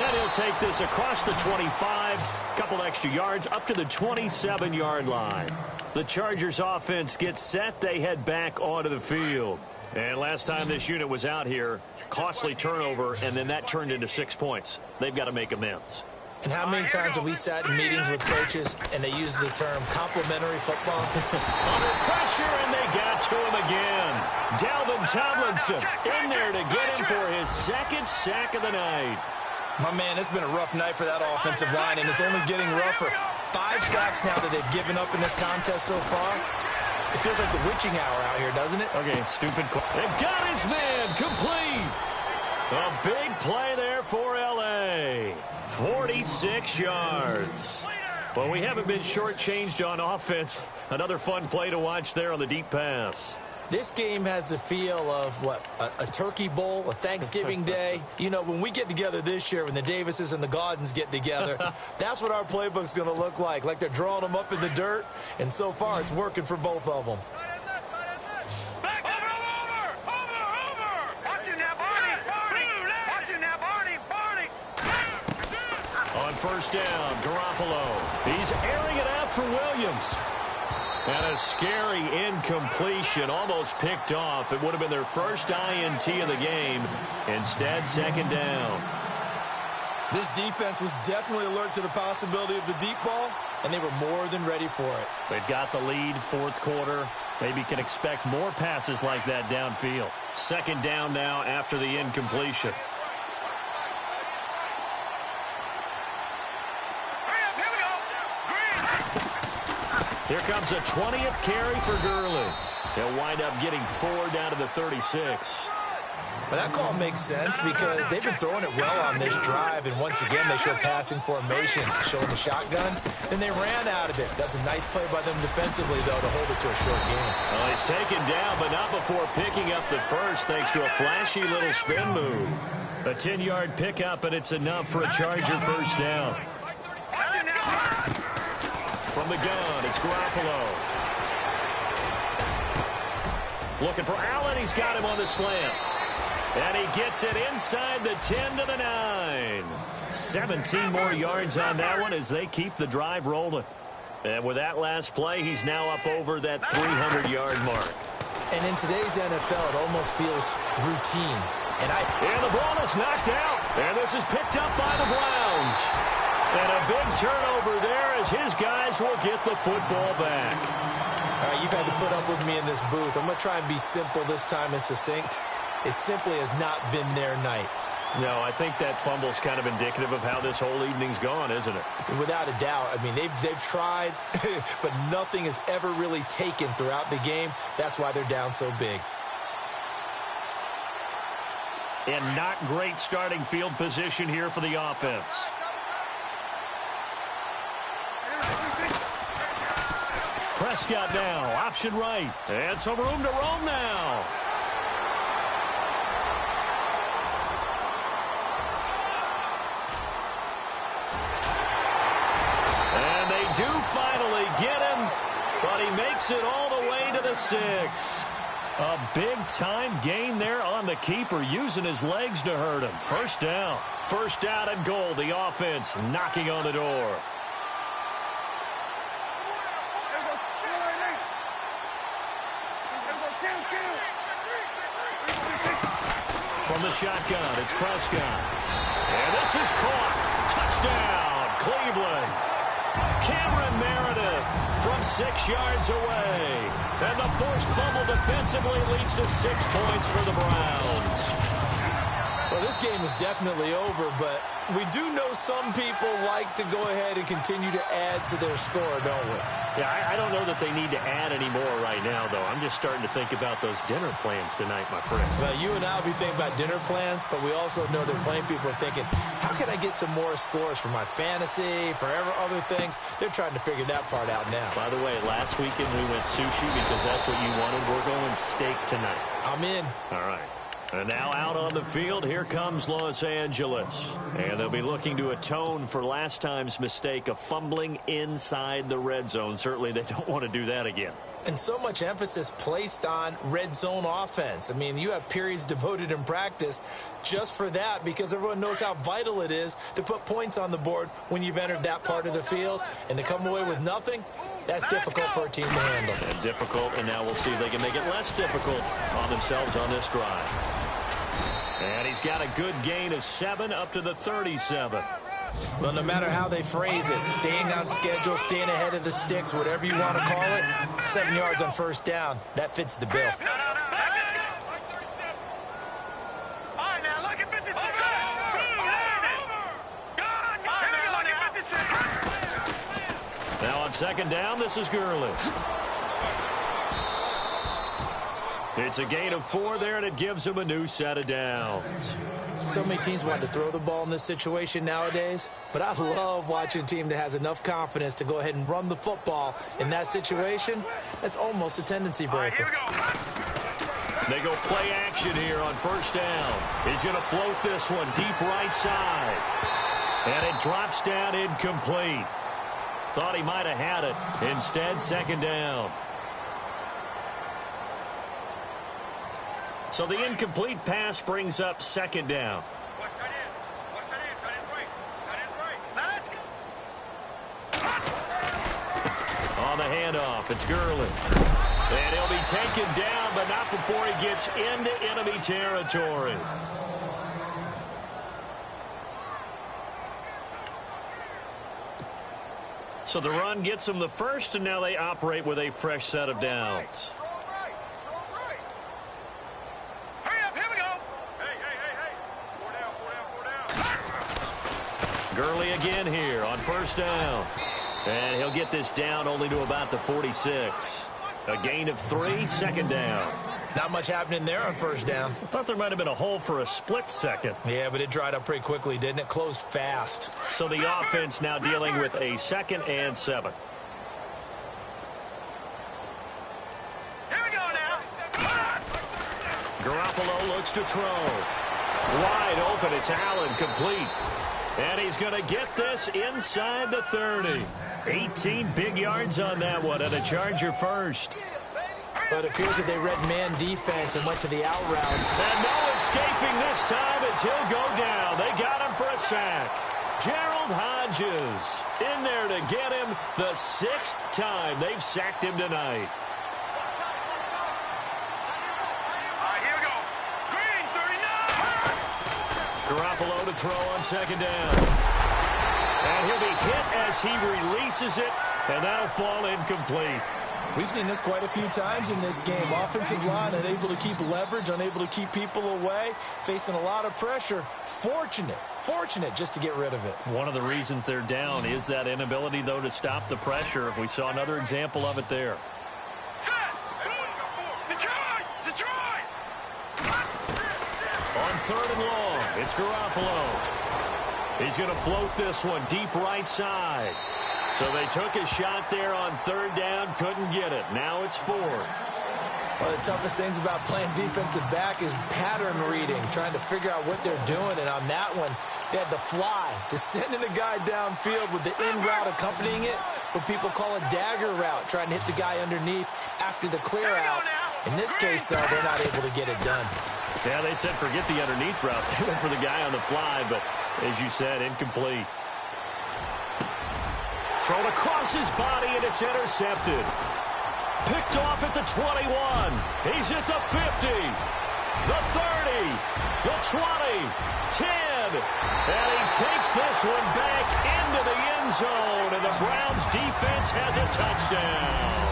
And he'll take this across the 25. Couple extra yards up to the 27-yard line. The Chargers offense gets set. They head back onto the field. And last time this unit was out here, costly turnover, and then that turned into 6 points. They've got to make amends. And how many times have we sat in meetings with coaches and they use the term complimentary football? Under pressure, and they got to him again. Dalvin Tomlinson in there to get him for his 2nd sack of the night. My man, it's been a rough night for that offensive line, and it's only getting rougher. 5 sacks now that they've given up in this contest so far. It feels like the witching hour out here, doesn't it? Okay, stupid. They've got his man complete. A big play there for L.A. 46 yards. Well, we haven't been shortchanged on offense. Another fun play to watch there on the deep pass. This game has the feel of, what, a turkey bowl, a Thanksgiving day. You know, when we get together this year, when the Davises and the Gaudens get together, that's what our playbook's going to look like they're drawing them up in the dirt, and so far it's working for both of them. Back over! Watching that, Barney! Watching that, Barney! On first down, Garoppolo. He's airing it out for Williams. And a scary incompletion, almost picked off. It would have been their first INT of the game. Instead, 2nd down. This defense was definitely alert to the possibility of the deep ball, and they were more than ready for it. They've got the lead, 4th quarter. Maybe can expect more passes like that downfield. 2nd down now after the incompletion. Here comes a 20th carry for Gurley. He'll wind up getting 4 down to the 36. But that call makes sense because they've been throwing it well on this drive, and once again they show passing formation, showing the shotgun, and they ran out of it. That's a nice play by them defensively, though, to hold it to a short game. Well, he's taken down, but not before picking up the first, thanks to a flashy little spin move. A 10-yard pickup, and it's enough for a Charger first down. From the gun, it's Garoppolo. Looking for Allen. He's got him on the slant. And he gets it inside the 10 to the 9. 17 more yards on that one as they keep the drive rolling. And with that last play, he's now up over that 300-yard mark. And in today's NFL, it almost feels routine. And the ball is knocked out. And this is picked up by the Browns. And a big turnover there as his guys will get the football back. All right, you've had to put up with me in this booth. I'm going to try and be simple this time and succinct. It simply has not been their night. No, I think that fumble's kind of indicative of how this whole evening's gone, isn't it? Without a doubt. I mean, they've tried, but nothing has ever really taken throughout the game. That's why they're down so big. And not great starting field position here for the offense. Prescott now, option right. And some room to roam now. And they do finally get him, but he makes it all the way to the 6. A big-time gain there on the keeper, using his legs to hurt him. First down. First down and goal. The offense knocking on the door. From the shotgun, it's Prescott. And this is caught. Touchdown, Cleveland. Cameron Meredith from 6 yards away. And the forced fumble defensively leads to 6 points for the Browns. Well, this game is definitely over, but we do know some people like to go ahead and continue to add to their score, don't we? Yeah, I don't know that they need to add any more right now, though. I'm just starting to think about those dinner plans tonight, my friend. Well, you and I will be thinking about dinner plans, but we also know that plenty of people are thinking, how can I get some more scores for my fantasy, for other things? They're trying to figure that part out now. By the way, last weekend we went sushi because that's what you wanted. We're going steak tonight. I'm in. All right. And now out on the field, here comes Los Angeles. And they'll be looking to atone for last time's mistake of fumbling inside the red zone. Certainly they don't want to do that again. And so much emphasis placed on red zone offense. I mean, you have periods devoted in practice just for that because everyone knows how vital it is to put points on the board when you've entered that part of the field. And to come away with nothing, that's difficult for a team to handle. And difficult, and now we'll see if they can make it less difficult on themselves on this drive. And he's got a good gain of 7 up to the 37. Well, no matter how they phrase it, staying on schedule, staying ahead of the sticks, whatever you want to call it, 7 yards on first down, that fits the bill. Now on second down, this is Gurley. It's a gain of 4 there, and it gives him a new set of downs. So many teams want to throw the ball in this situation nowadays, but I love watching a team that has enough confidence to go ahead and run the football in that situation. That's almost a tendency breaker. They go play action here on first down. He's going to float this one deep right side. And it drops down incomplete. Thought he might have had it. Instead, second down. So the incomplete pass brings up second down. On the handoff, it's Gurley. And he'll be taken down, but not before he gets into enemy territory. So the run gets them the first, and now they operate with a fresh set of downs. Gurley again here on first down. And he'll get this down only to about the 46. A gain of 3, second down. Not much happening there on first down. I thought there might have been a hole for a split second. Yeah, but it dried up pretty quickly, didn't it? Closed fast. So the offense now dealing with a 2nd and 7. Here we go now. Garoppolo looks to throw. Wide open, it's Allen, complete. And he's going to get this inside the 30. 18 big yards on that one, and a Charger first. Hurry But it appears that they read man defense and went to the out route. And no escaping this time as he'll go down. They got him for a sack. Gerald Hodges in there to get him the 6th time they've sacked him tonight. Here we go. Green, 39. Garoppolo to throw on 2nd down. And he'll be hit as he releases it, and that'll fall incomplete. We've seen this quite a few times in this game. Offensive line unable to keep leverage, unable to keep people away, facing a lot of pressure. Fortunate just to get rid of it. One of the reasons they're down is that inability, though, to stop the pressure. We saw another example of it there. Set. Detroit. On 3rd and long, it's Garoppolo. He's going to float this one deep right side. So they took a shot there on 3rd down, couldn't get it. Now it's 4th. One of the toughest things about playing defensive back is pattern reading, trying to figure out what they're doing. And on that one, they had the fly, just sending a guy downfield with the in route accompanying it, what people call a dagger route, trying to hit the guy underneath after the clear out. In this case, though, they're not able to get it done. Yeah, they said forget the underneath route. They went for the guy on the fly, but as you said, incomplete. Thrown across his body, and it's intercepted. Picked off at the 21. He's at the 50. The 30. The 20. 10. And he takes this one back into the end zone, and the Browns defense has a touchdown.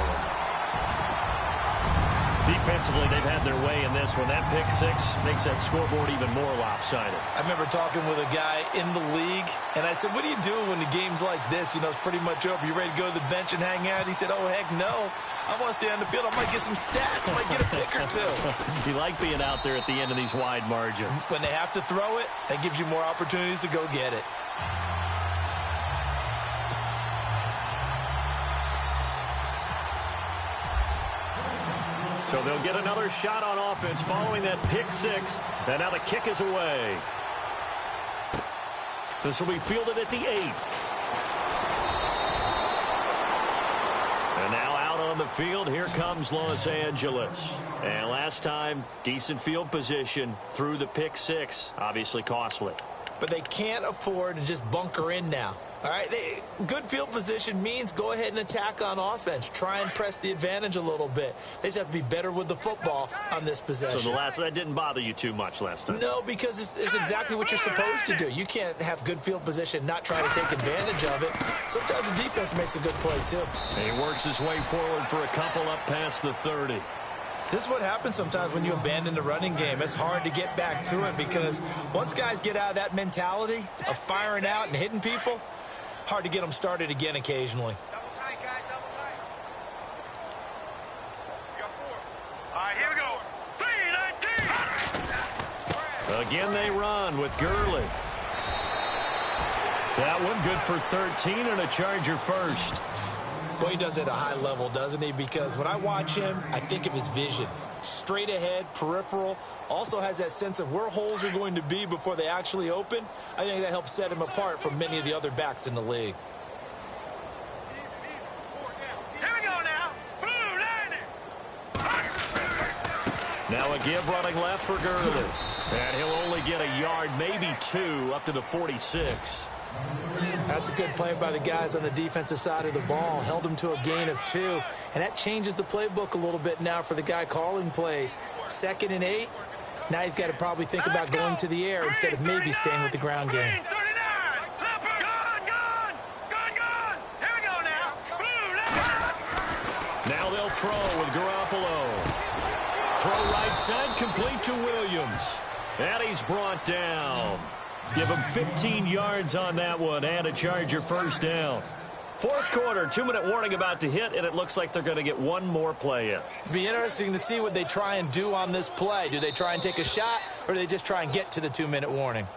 Defensively, they've had their way in this one. That pick 6 makes that scoreboard even more lopsided. I remember talking with a guy in the league, and I said, what do you do when the game's like this? You know, it's pretty much over. You ready to go to the bench and hang out? He said, oh, heck no. I want to stay on the field. I might get some stats. I might get a pick or two. You like being out there at the end of these wide margins. When they have to throw it, that gives you more opportunities to go get it. So they'll get another shot on offense following that pick 6. And now the kick is away. This will be fielded at the 8. And now out on the field, here comes Los Angeles. And last time, decent field position through the pick 6. Obviously costly. But they can't afford to just bunker in now. All right, good field position means go ahead and attack on offense. Try and press the advantage a little bit. They just have to be better with the football on this possession. So that didn't bother you too much last time? No, because it's exactly what you're supposed to do. You can't have good field position, not try to take advantage of it. Sometimes the defense makes a good play, too. And he works his way forward for a couple up past the 30. This is what happens sometimes when you abandon the running game. It's hard to get back to it because once guys get out of that mentality of firing out and hitting people, hard to get them started again occasionally. Double tight, guys, double tight. We got 4. All right, here we go. 3-19. Again, they run with Gurley. That one good for 13 and a Charger first. Boy, he does it at a high level, doesn't he? Because when I watch him, I think of his vision. Straight ahead, peripheral. Also has that sense of where holes are going to be before they actually open. I think that helps set him apart from many of the other backs in the league. Here we go now. Blue 90. Now a give running left for Gurley. And he'll only get a yard, maybe 2, up to the 46. That's a good play by the guys on the defensive side of the ball. Held him to a gain of 2. And that changes the playbook a little bit now for the guy calling plays. 2nd and 8. Now he's got to probably think about going to the air instead of maybe staying with the ground game. Green 39. Leopard. Gun. Here we go now. Blue 90. Now they'll throw with Garoppolo. Throw right side, complete to Williams. And he's brought down. Give him 15 yards on that one and a Charger first down. 4th quarter, 2-minute warning about to hit, and it looks like they're going to get one more play in. It'll be interesting to see what they try and do on this play. Do they try and take a shot, or do they just try and get to the 2-minute warning?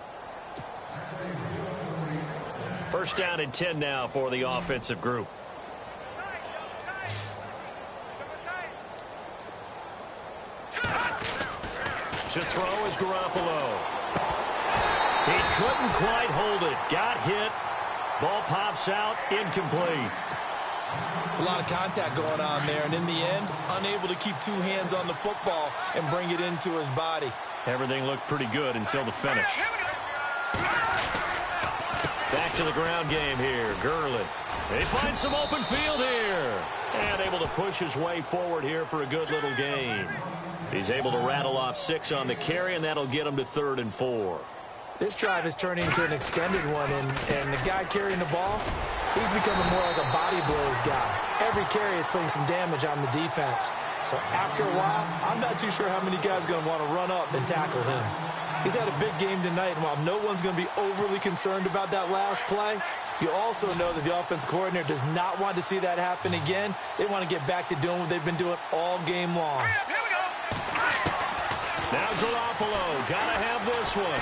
First down and 10 now for the offensive group. To throw is Garoppolo. He couldn't quite hold it. Got hit. Ball pops out. Incomplete. It's a lot of contact going on there, and in the end, unable to keep two hands on the football and bring it into his body. Everything looked pretty good until the finish. Back to the ground game here. Gurley. They find some open field here. And able to push his way forward here for a good little gain. He's able to rattle off 6 on the carry, and that'll get him to 3rd and 4. This drive is turning into an extended one, and the guy carrying the ball, he's becoming more like a body blows guy. Every carry is putting some damage on the defense. So after a while, I'm not too sure how many guys are going to want to run up and tackle him. He's had a big game tonight, and while no one's going to be overly concerned about that last play, you also know that the offense coordinator does not want to see that happen again. They want to get back to doing what they've been doing all game long. Now Garoppolo, gotta have this one.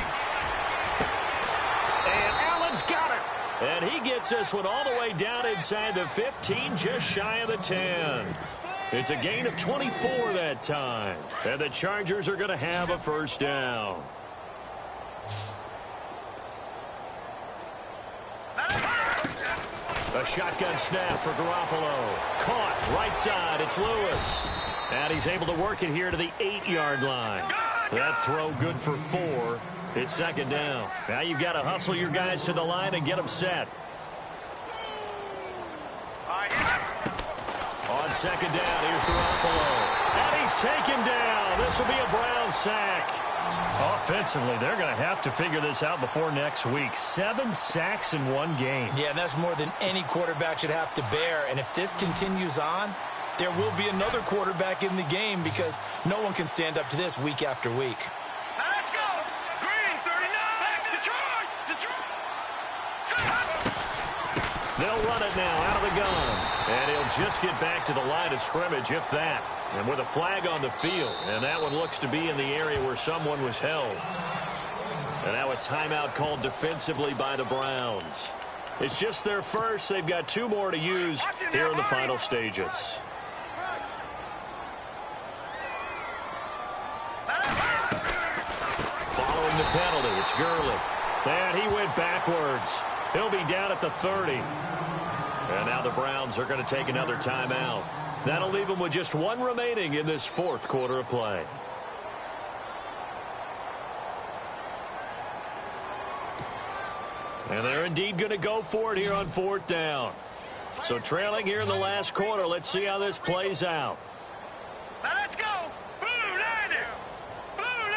And Allen's got it. And he gets this one all the way down inside the 15, just shy of the 10. It's a gain of 24 that time. And the Chargers are going to have a first down. A shotgun snap for Garoppolo. Caught right side. It's Lewis. And he's able to work it here to the 8-yard line. That throw good for 4. It's second down. Now you've got to hustle your guys to the line and get them set. On second down, here's Garoppolo. And he's taken down. This will be a Brown sack. Offensively, they're going to have to figure this out before next week. 7 sacks in one game. Yeah, and that's more than any quarterback should have to bear. And if this continues on, there will be another quarterback in the game because no one can stand up to this week after week. Let's go. Green, 39. Detroit. They'll run it now out of the gun. And he'll just get back to the line of scrimmage, if that. And with a flag on the field. And that one looks to be in the area where someone was held. And now a timeout called defensively by the Browns. It's just their first. They've got 2 more to use here in the final stages. Following the penalty, it's Gurley. And he went backwards. He'll be down at the 30. And now the Browns are going to take another timeout. That'll leave them with just 1 remaining in this 4th quarter of play. And they're indeed going to go for it here on 4th down. So trailing here in the last quarter. Let's see how this plays out. Let's go. Blue 90. Blue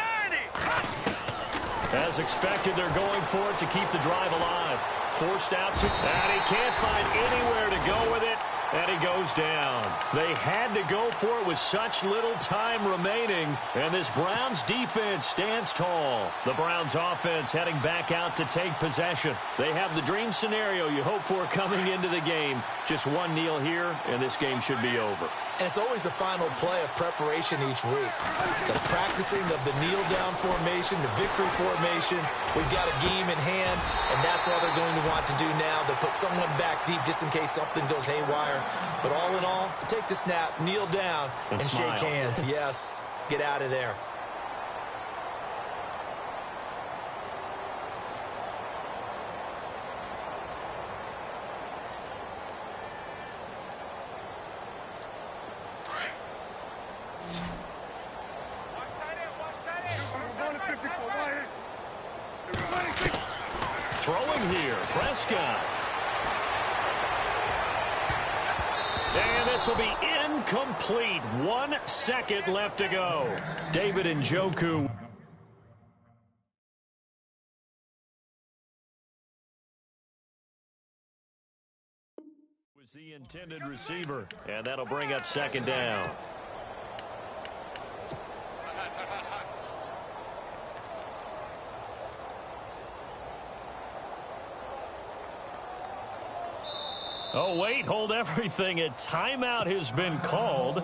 90. As expected, they're going for it to keep the drive alive. Forced out to, and he can't find anywhere to go with it, and he goes down. They had to go for it with such little time remaining, and this Browns defense stands tall. The Browns offense heading back out to take possession. They have the dream scenario you hope for coming into the game. Just 1 kneel here, and this game should be over. And it's always the final play of preparation each week. The practicing of the kneel-down formation, the victory formation. We've got a game in hand, and that's all they're going to want to do now. They'll put someone back deep just in case something goes haywire. But all in all, take the snap, kneel down, and shake hands. Yes, get out of there. Throwing here, Prescott. And this will be incomplete. 1 second left to go. David Njoku was the intended receiver. And that'll bring up second down. Oh, wait, hold everything. A timeout has been called.